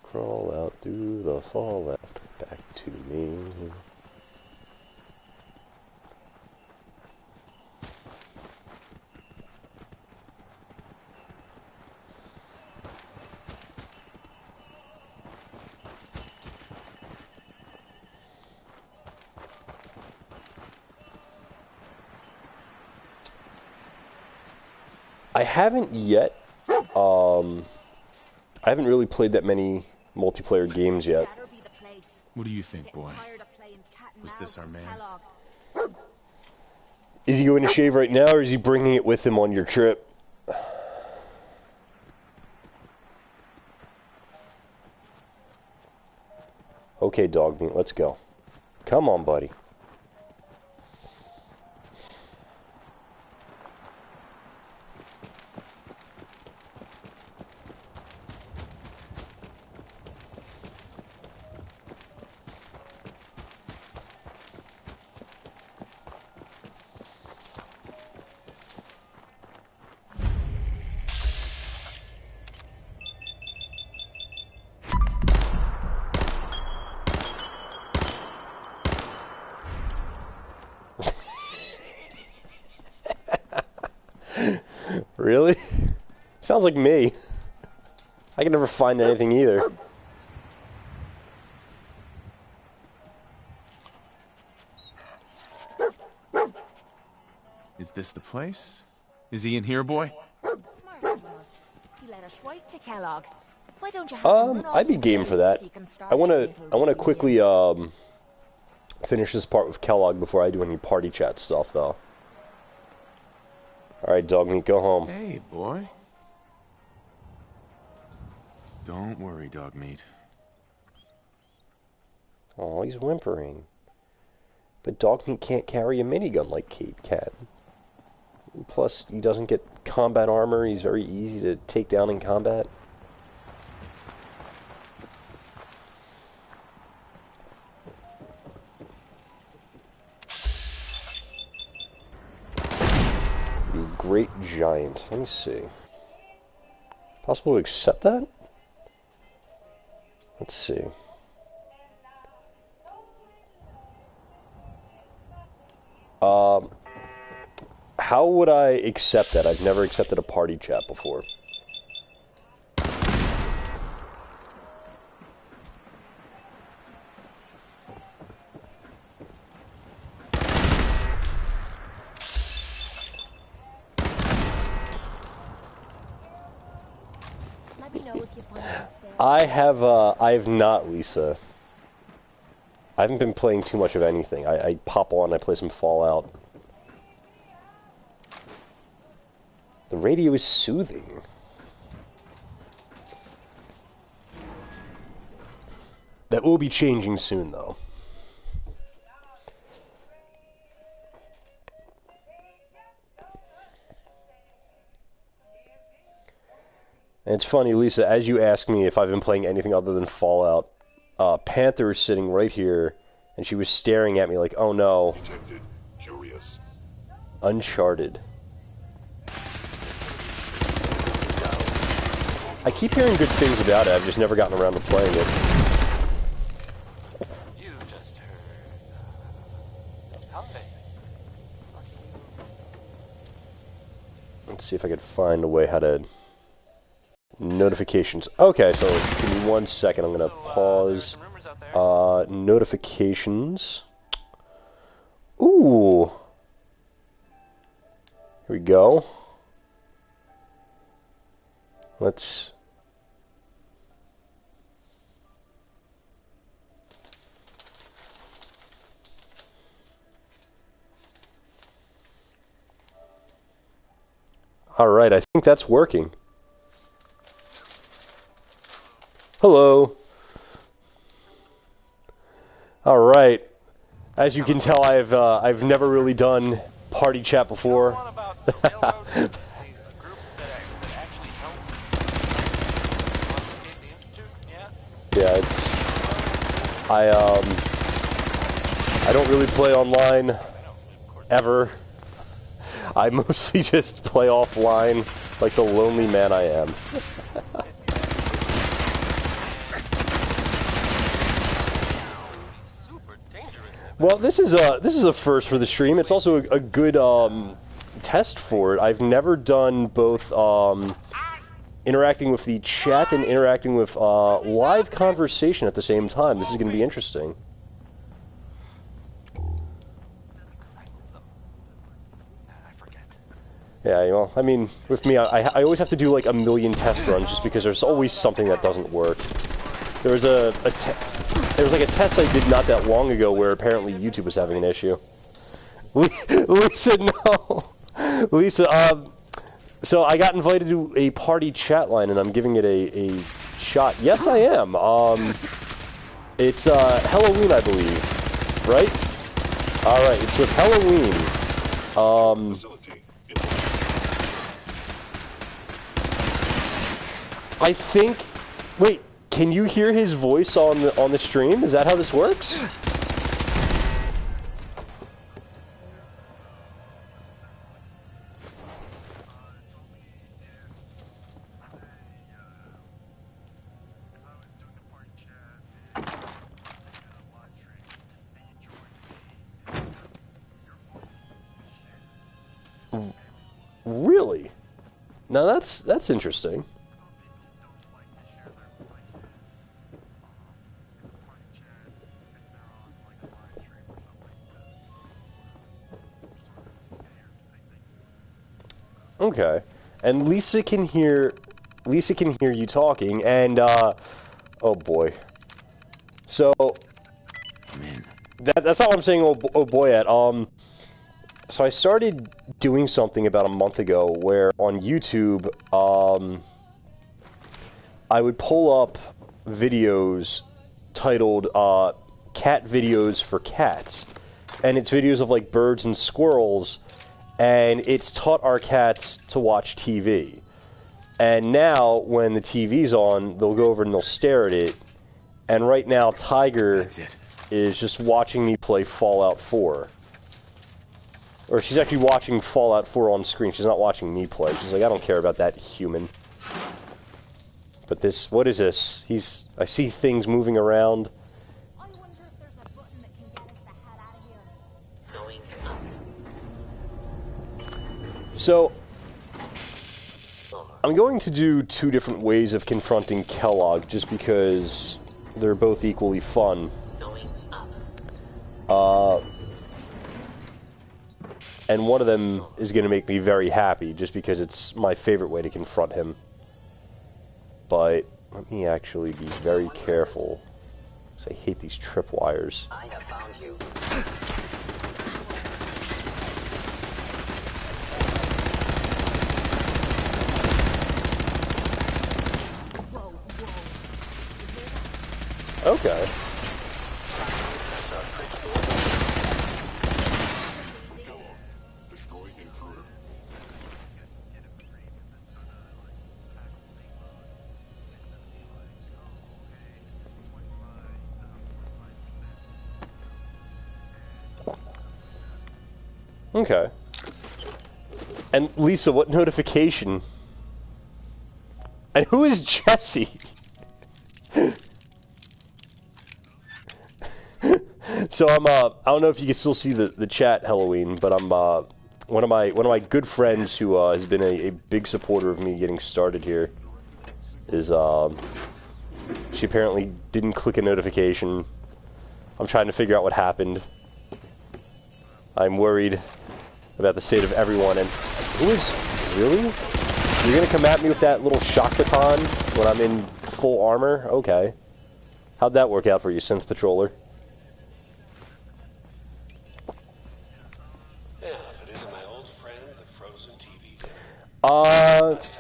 crawl out through the fallout, back to me. I haven't yet I haven't really played that many multiplayer games yet. What do you think, boy? Was this our man? Is he going to shave right now, or is he bringing it with him on your trip? Okay, dog meat, let's go. Come on, buddy. Really? Sounds like me. I can never find anything either. Is this the place? Is he in here, boy? Smart remote. He led us right to Kellogg. Why don't you have him run I'd be off game for that. so you can start I your wanna little quickly finish this part with Kellogg before I do any party chat stuff, though. All right, dog meat, go home. Hey, boy. Don't worry, dog meat. Oh, he's whimpering. But dog meat can't carry a minigun like Kate can. Plus, he doesn't get combat armor. He's very easy to take down in combat. You great giant. Let me see. Possible to accept that? Let's see. How would I accept that? I've never accepted a party chat before. Let me know if you find some spare. I have not, Lisa. I haven't been playing too much of anything. I pop on, I play some Fallout. The radio is soothing. That will be changing soon, though. And it's funny, Lisa, as you ask me if I've been playing anything other than Fallout, Panther is sitting right here, and she was staring at me like, oh no. Curious. Uncharted. I keep hearing good things about it, I've just never gotten around to playing it. You just heard. How they? Let's see if I could find a way how to... Notifications. Okay, so give me 1 second, I'm gonna pause. Notifications. Ooh! Here we go. Let's... Alright, I think that's working. Hello. Alright. As you can tell, I've never really done party chat before. Yeah, it's... I don't really play online, ever. I mostly just play offline, like the lonely man I am. Well, this is a first for the stream. It's also a good test for it. I've never done both interacting with the chat and interacting with live conversation at the same time. This is going to be interesting. Yeah, well, I mean, with me, I always have to do like a million test runs just because there's always something that doesn't work. There was there was like a test I did not that long ago where apparently YouTube was having an issue. Lisa, no. Lisa, so I got invited to a party chat line and I'm giving it a shot. Yes, I am. It's Halloween, I believe, right? All right, it's with Halloween. I think. Wait, can you hear his voice on the stream? Is that how this works? Really? Now that's interesting. Okay, and Lisa can hear you talking, and oh boy. So that's not what I'm saying. Oh boy, at so I started doing something about a month ago where on YouTube, I would pull up videos titled "Cat Videos for Cats," and it's videos of like birds and squirrels. And it's taught our cats to watch TV. And now, when the TV's on, they'll go over and they'll stare at it. And right now, Tiger is just watching me play Fallout 4. Or she's actually watching Fallout 4 on screen. She's not watching me play. She's like, I don't care about that human. But this, what is this? I see things moving around. So, I'm going to do two different ways of confronting Kellogg, just because they're both equally fun. And one of them is going to make me very happy, just because it's my favorite way to confront him. But, let me actually be very careful, because I hate these tripwires. I have found you. Okay. Okay. And Lisa, what notification? And who is Jesse? So I don't know if you can still see the chat, Halloween, but I'm one of my good friends who has been a big supporter of me getting started here is she apparently didn't click a notification. I'm trying to figure out what happened. I'm worried about the state of everyone, and who is really? You're gonna come at me with that little shock baton when I'm in full armor? Okay. How'd that work out for you, Synth Patroller?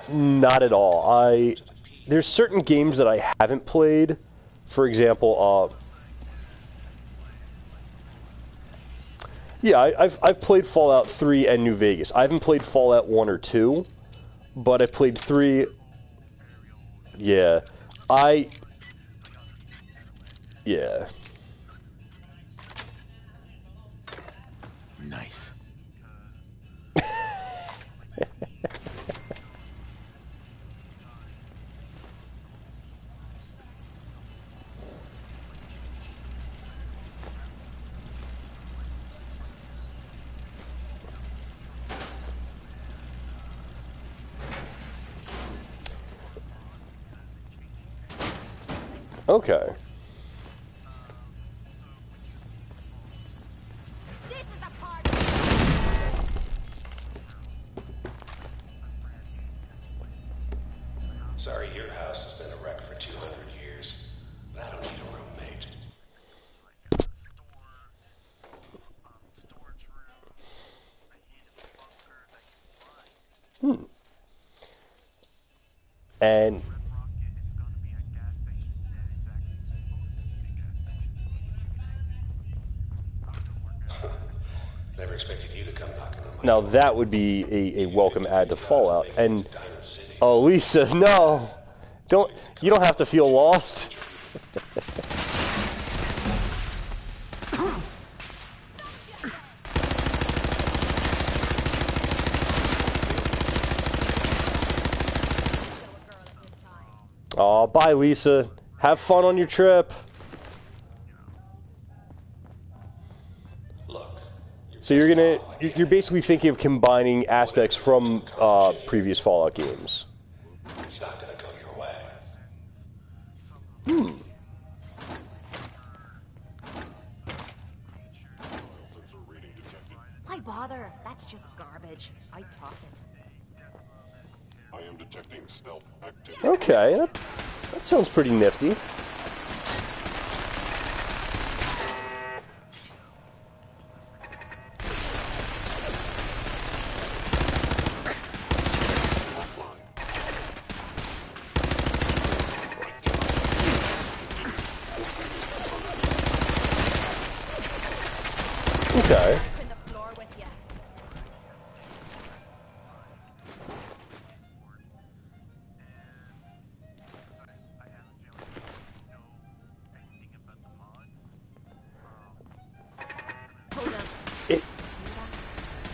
Not at all. There's certain games that I haven't played. For example, yeah, I've played Fallout 3 and New Vegas. I haven't played Fallout 1 or 2, but I played 3. Yeah. Yeah. Nice. Okay. Sorry your house has been a wreck for 200 years, but I don't need a roommate. And never expected you to come knocking on my now that would be a welcome add to Fallout. And oh, Lisa, no, you don't have to feel lost. Aw, bye, Lisa. Have fun on your trip. So you're basically thinking of combining aspects from previous Fallout games. It's not gonna go your way. Why bother? That's just garbage. I toss it. I am detecting stealth activity. Okay, that sounds pretty nifty. Okay.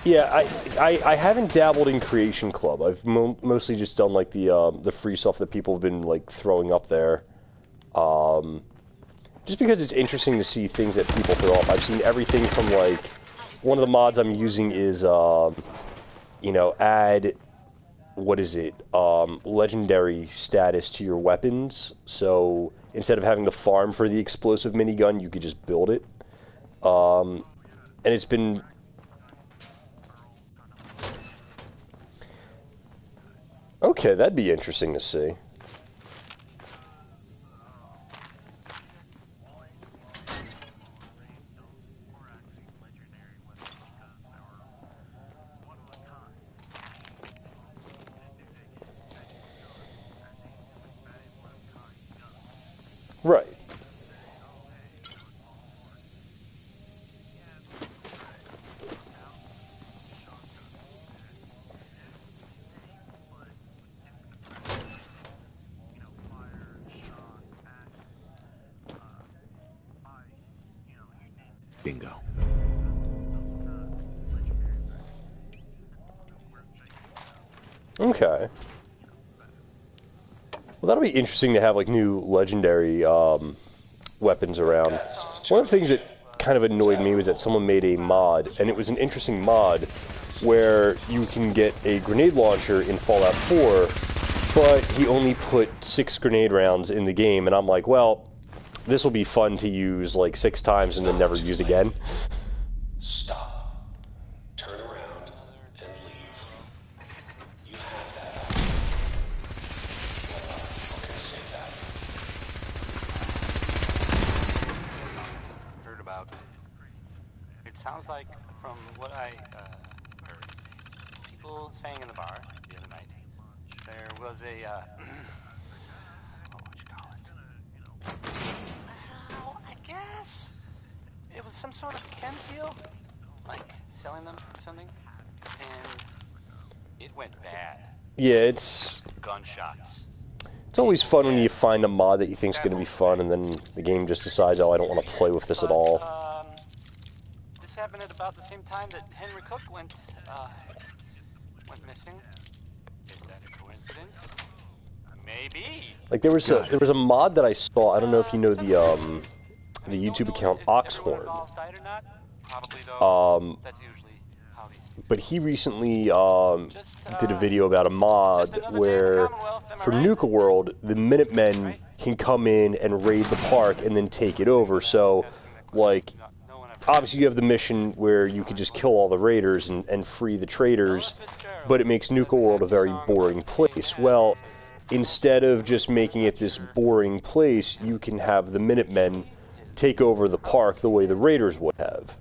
Yeah, I haven't dabbled in Creation Club. I've mostly just done like the free stuff that people have been like throwing up there. Just because it's interesting to see things that people throw up. I've seen everything from like one of the mods I'm using is you know, add legendary status to your weapons. So instead of having to farm for the explosive minigun, you could just build it. And it's been okay, that'd be interesting to see. Right. Bingo. Okay. Well, that'll be interesting to have, like, new legendary weapons around. One of the things that kind of annoyed me was that someone made a mod, and it was an interesting mod, where you can get a grenade launcher in Fallout 4, but he only put 6 grenade rounds in the game, and I'm like, well, this will be fun to use, like, 6 times and then never use again. Stop. Turn around and leave. You have that. Heard about. It sounds like, from what I heard, people saying in the bar the other night, there was a what would you call it? Well, I guess it was some sort of chem deal, like selling them or something, and it went bad. Yeah, it's Gunshots. always fun when you find a mod that you think is going to be fun, and then the game just decides, oh, I don't want to play with this at all. This happened at about the same time that Henry Cook went missing. Is that a coincidence? Maybe. Like there was a mod that I saw. I don't know if you know the YouTube account Oxhorn. But he recently did a video about a mod where for Nuka World the Minutemen can come in and raid the park and then take it over. So, like, obviously you have the mission where you could just kill all the raiders and free the traders, but it makes Nuka World a very boring place. Well, instead of just making it this boring place, you can have the Minutemen take over the park the way the Raiders would have.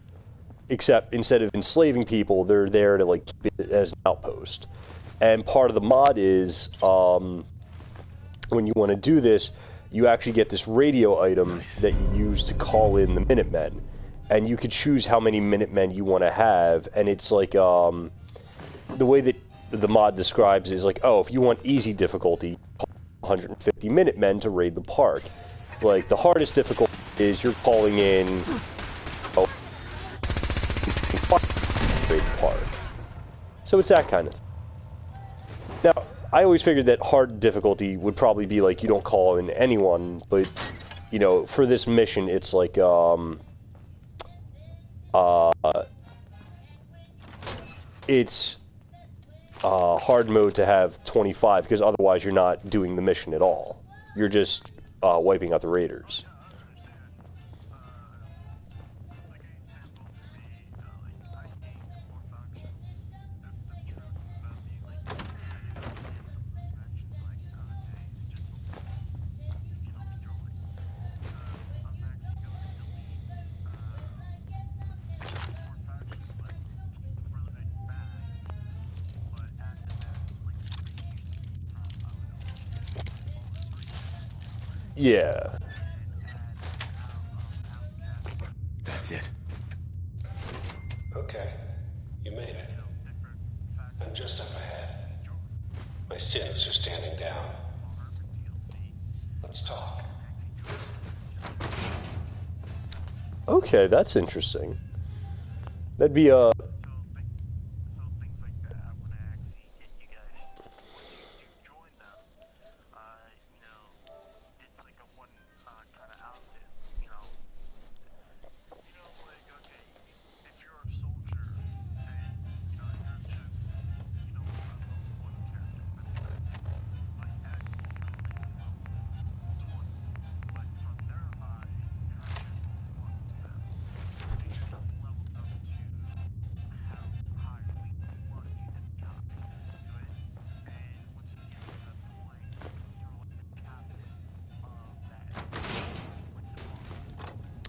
Except instead of enslaving people, they're there to like keep it as an outpost. And part of the mod is when you want to do this, you actually get this radio item that you use to call in the Minutemen. And you could choose how many Minutemen you want to have, and it's like, the way that the mod describes is like, oh, if you want easy difficulty, 150 Minutemen to raid the park. Like, the hardest difficulty is you're calling in, raid the park. So it's that kind of thing. Now, I always figured that hard difficulty would probably be like, you don't call in anyone, but, you know, for this mission, it's like, it's hard mode to have 25, because otherwise you're not doing the mission at all. You're just wiping out the raiders. Yeah. That's it. Okay. You made it. I'm just up ahead. My synths are standing down. Let's talk. Okay, that's interesting. That'd be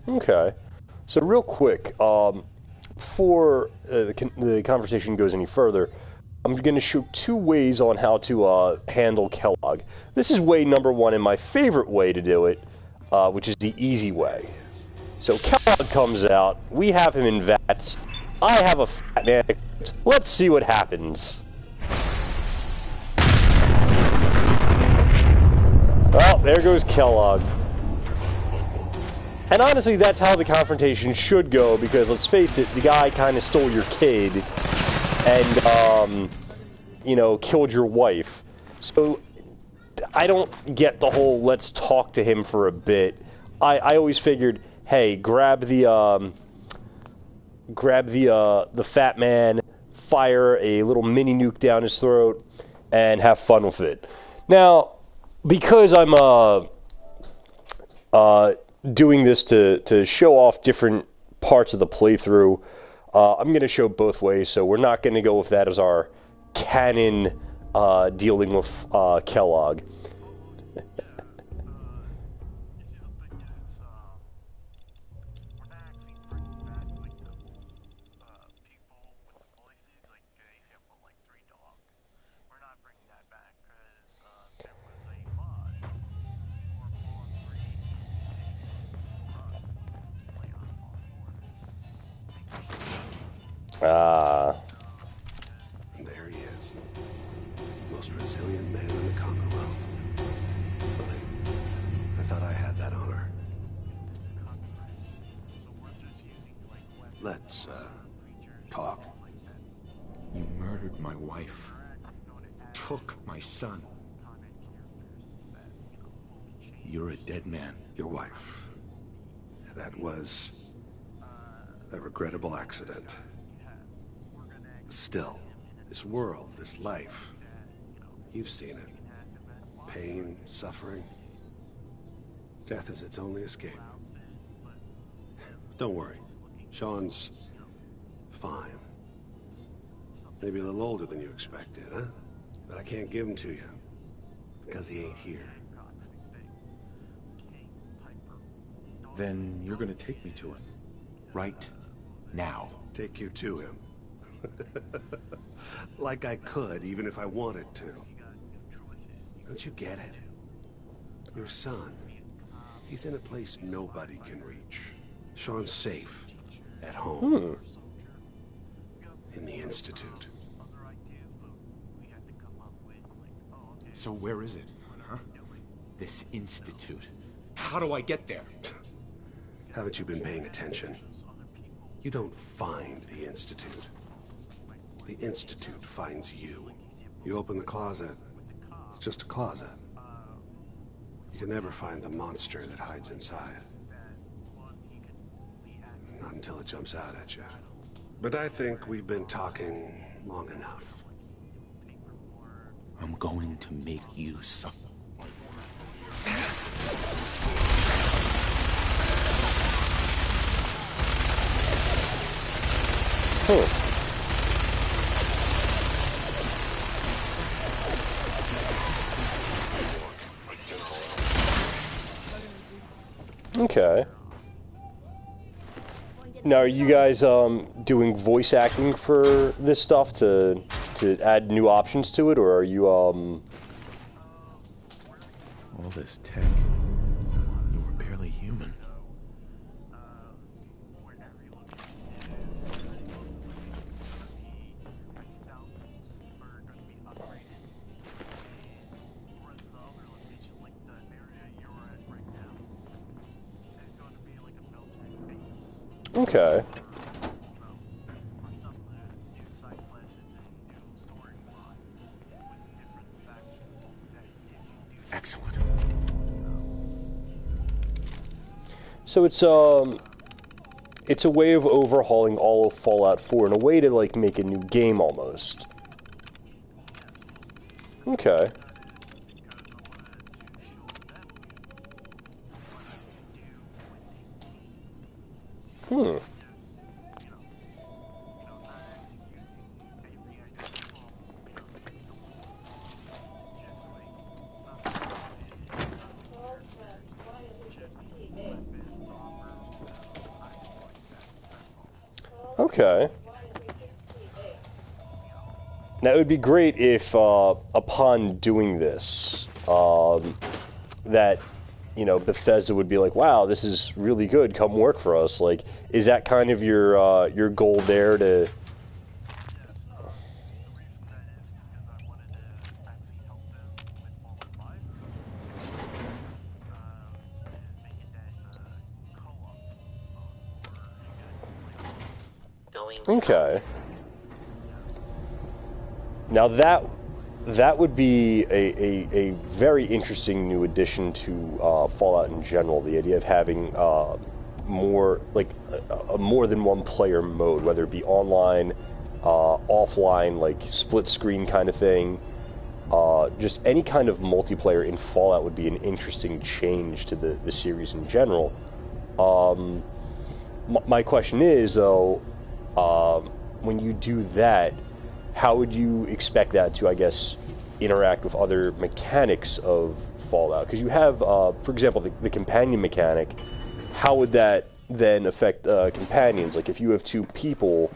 okay. So real quick, before the conversation goes any further, I'm going to show two ways on how to handle Kellogg. This is way number one and my favorite way to do it, which is the easy way. So Kellogg comes out, we have him in vats, I have a fat man. Let's see what happens. Well, there goes Kellogg. And honestly, that's how the confrontation should go, because let's face it, the guy kind of stole your kid and, you know, killed your wife. So I don't get the whole let's talk to him for a bit. I always figured, hey, grab the fat man, fire a little mini nuke down his throat, and have fun with it. Now, because I'm doing this to show off different parts of the playthrough, I'm going to show both ways, so we're not going to go with that as our canon dealing with Kellogg. There he is. Most resilient man in the Commonwealth. Funny. I thought I had that honor. Let's, talk. You murdered my wife. Took my son. You're a dead man. Your wife. That was a regrettable accident. Still, this world, this life, you've seen it. Pain, suffering. Death is its only escape. Don't worry. Sean's fine. Maybe a little older than you expected, huh? But I can't give him to you. Because he ain't here. Then you're gonna take me to him. Right now. Take you to him. Like I could, even if I wanted to. Don't you get it? Your son. He's in a place nobody can reach. Sean's safe. At home. In the Institute. So where is it, huh? This Institute. How do I get there? Haven't you been paying attention? You don't find the Institute. The Institute finds you. You open the closet, it's just a closet. You can never find the monster that hides inside. Not until it jumps out at you. But I think we've been talking long enough. I'm going to make you suffer. Okay. Now, are you guys doing voice acting for this stuff to add new options to it, or are you all this tech? You were barely human. Okay. Excellent. So it's a way of overhauling all of Fallout 4 in a way to like make a new game almost. Okay. Okay. Now, it would be great if, upon doing this, that, you know, Bethesda would be like, wow, this is really good, come work for us. Like, is that kind of your goal there to... Okay. Now that would be a very interesting new addition to Fallout in general. The idea of having more like a more than one player mode, whether it be online, offline, like split screen kind of thing. Just any kind of multiplayer in Fallout would be an interesting change to the series in general. My question is though, when you do that, how would you expect that to, I guess, interact with other mechanics of Fallout? Because you have, for example, the companion mechanic. How would that then affect companions? Like, if you have two people,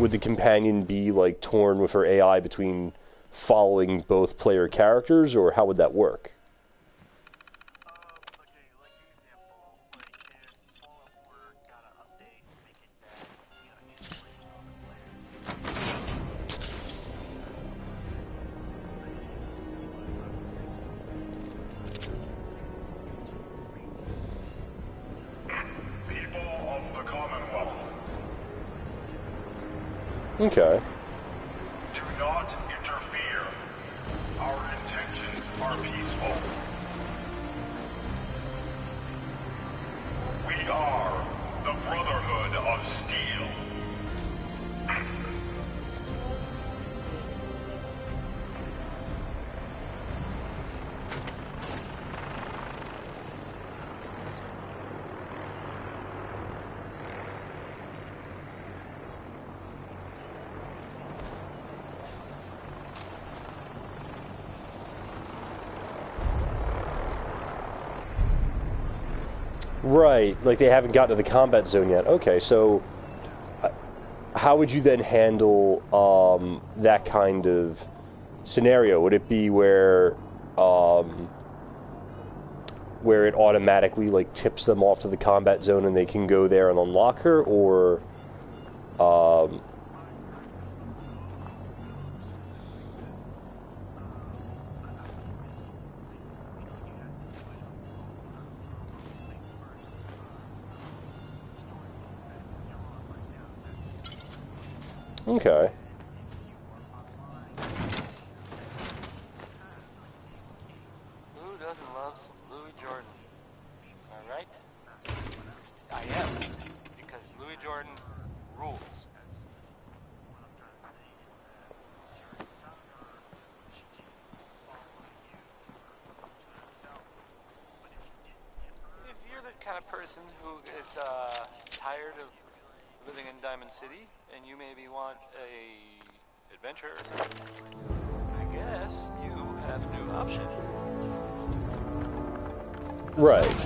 would the companion be, like, torn with her AI between following both player characters, or how would that work? Okay. Do not interfere. Our intentions are peaceful. We are the Brotherhood of Steel. Right, like they haven't gotten to the combat zone yet. Okay, so how would you then handle that kind of scenario? Would it be where it automatically like tips them off to the combat zone and they can go there and unlock her, or okay. Who doesn't love some Louis Jordan? All right? I am, because Louis Jordan rules. If you're the kind of person who is tired of living in Diamond City, and you maybe want a adventure or something, I guess you have a new option. Right.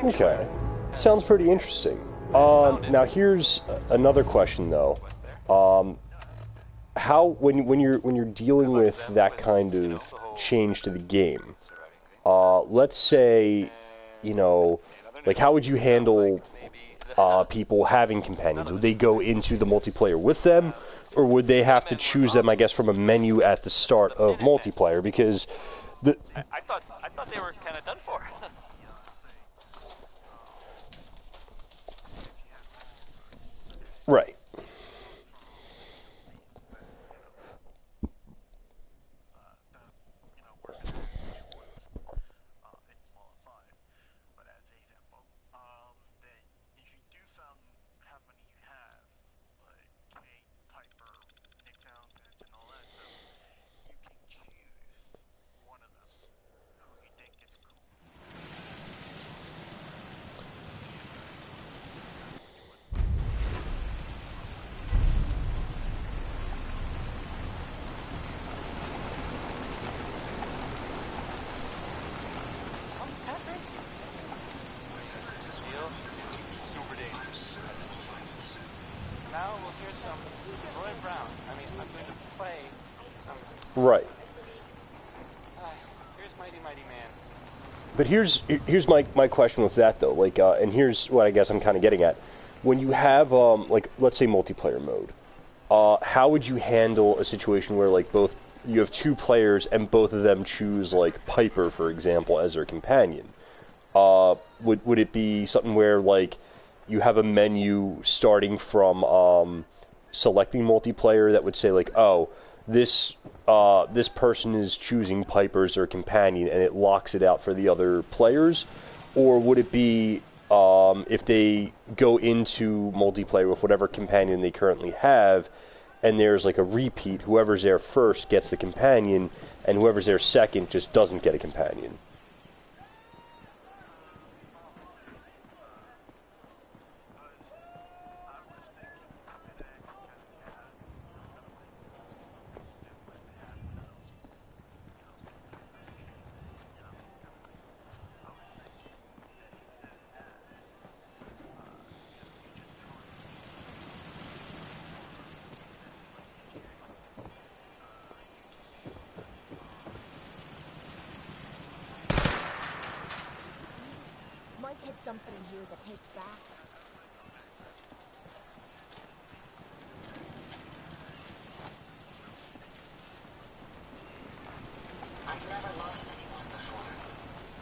Okay. Sounds pretty interesting. Now here's another question though. How when you're dealing with that kind of change to the game, let's say, you know, like how would you handle people having companions? Would they go into the multiplayer with them, or would they have to choose them, I guess, from a menu at the start of multiplayer? Because I thought they were kind of done for. Right. Right. Here's Mighty Mighty Man. But here's my question with that though, like, and here's what I guess I'm kind of getting at. When you have like, let's say multiplayer mode, how would you handle a situation where like you have two players and both of them choose like Piper, for example, as their companion? Would it be something where like you have a menu starting from selecting multiplayer that would say like, oh, this person is choosing Piper as their companion, and it locks it out for the other players? Or would it be if they go into multiplayer with whatever companion they currently have, and there's like a repeat, whoever's there first gets the companion, and whoever's there second just doesn't get a companion? Something in here that hits back. I've never lost anyone before.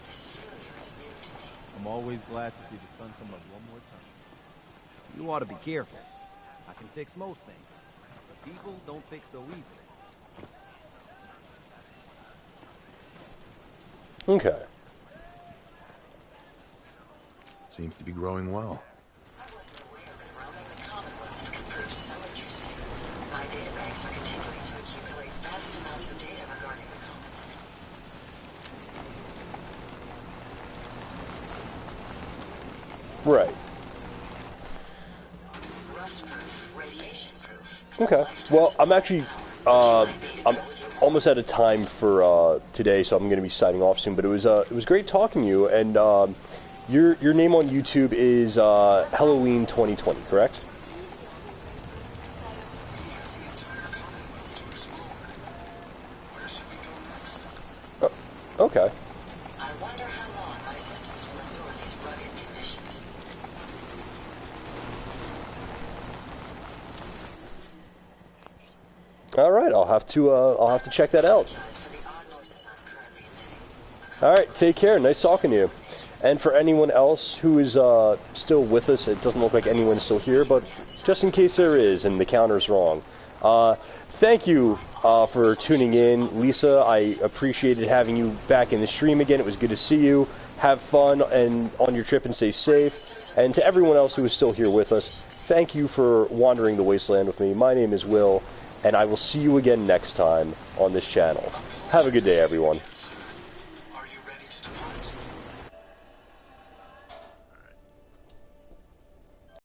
This failure is new to me. I'm always glad to see the sun come up one more time. You ought to be careful. I can fix most things, but people don't fix so easily. Okay. Seems to be growing well. I wasn't aware that roaming the Commonwealth could prove so interesting. My databanks are continuing to accumulate vast amounts of data regarding the Commonwealth. Right. Rust-proof, radiation-proof. Okay. Well, I'm actually I'm almost out of time for today, so I'm going to be signing off soon. But it was great talking to you, and your name on YouTube is Halloween 2020, correct? Okay. I wonder how long my systems will endure these rugged conditions. All right, I'll have to check that out. All right, take care. Nice talking to you. And for anyone else who is still with us, it doesn't look like anyone's still here, but just in case there is and the counter's wrong, thank you for tuning in. Lisa, I appreciated having you back in the stream again. It was good to see you. Have fun and on your trip and stay safe. And to everyone else who is still here with us, thank you for wandering the wasteland with me. My name is Will, and I will see you again next time on this channel. Have a good day, everyone.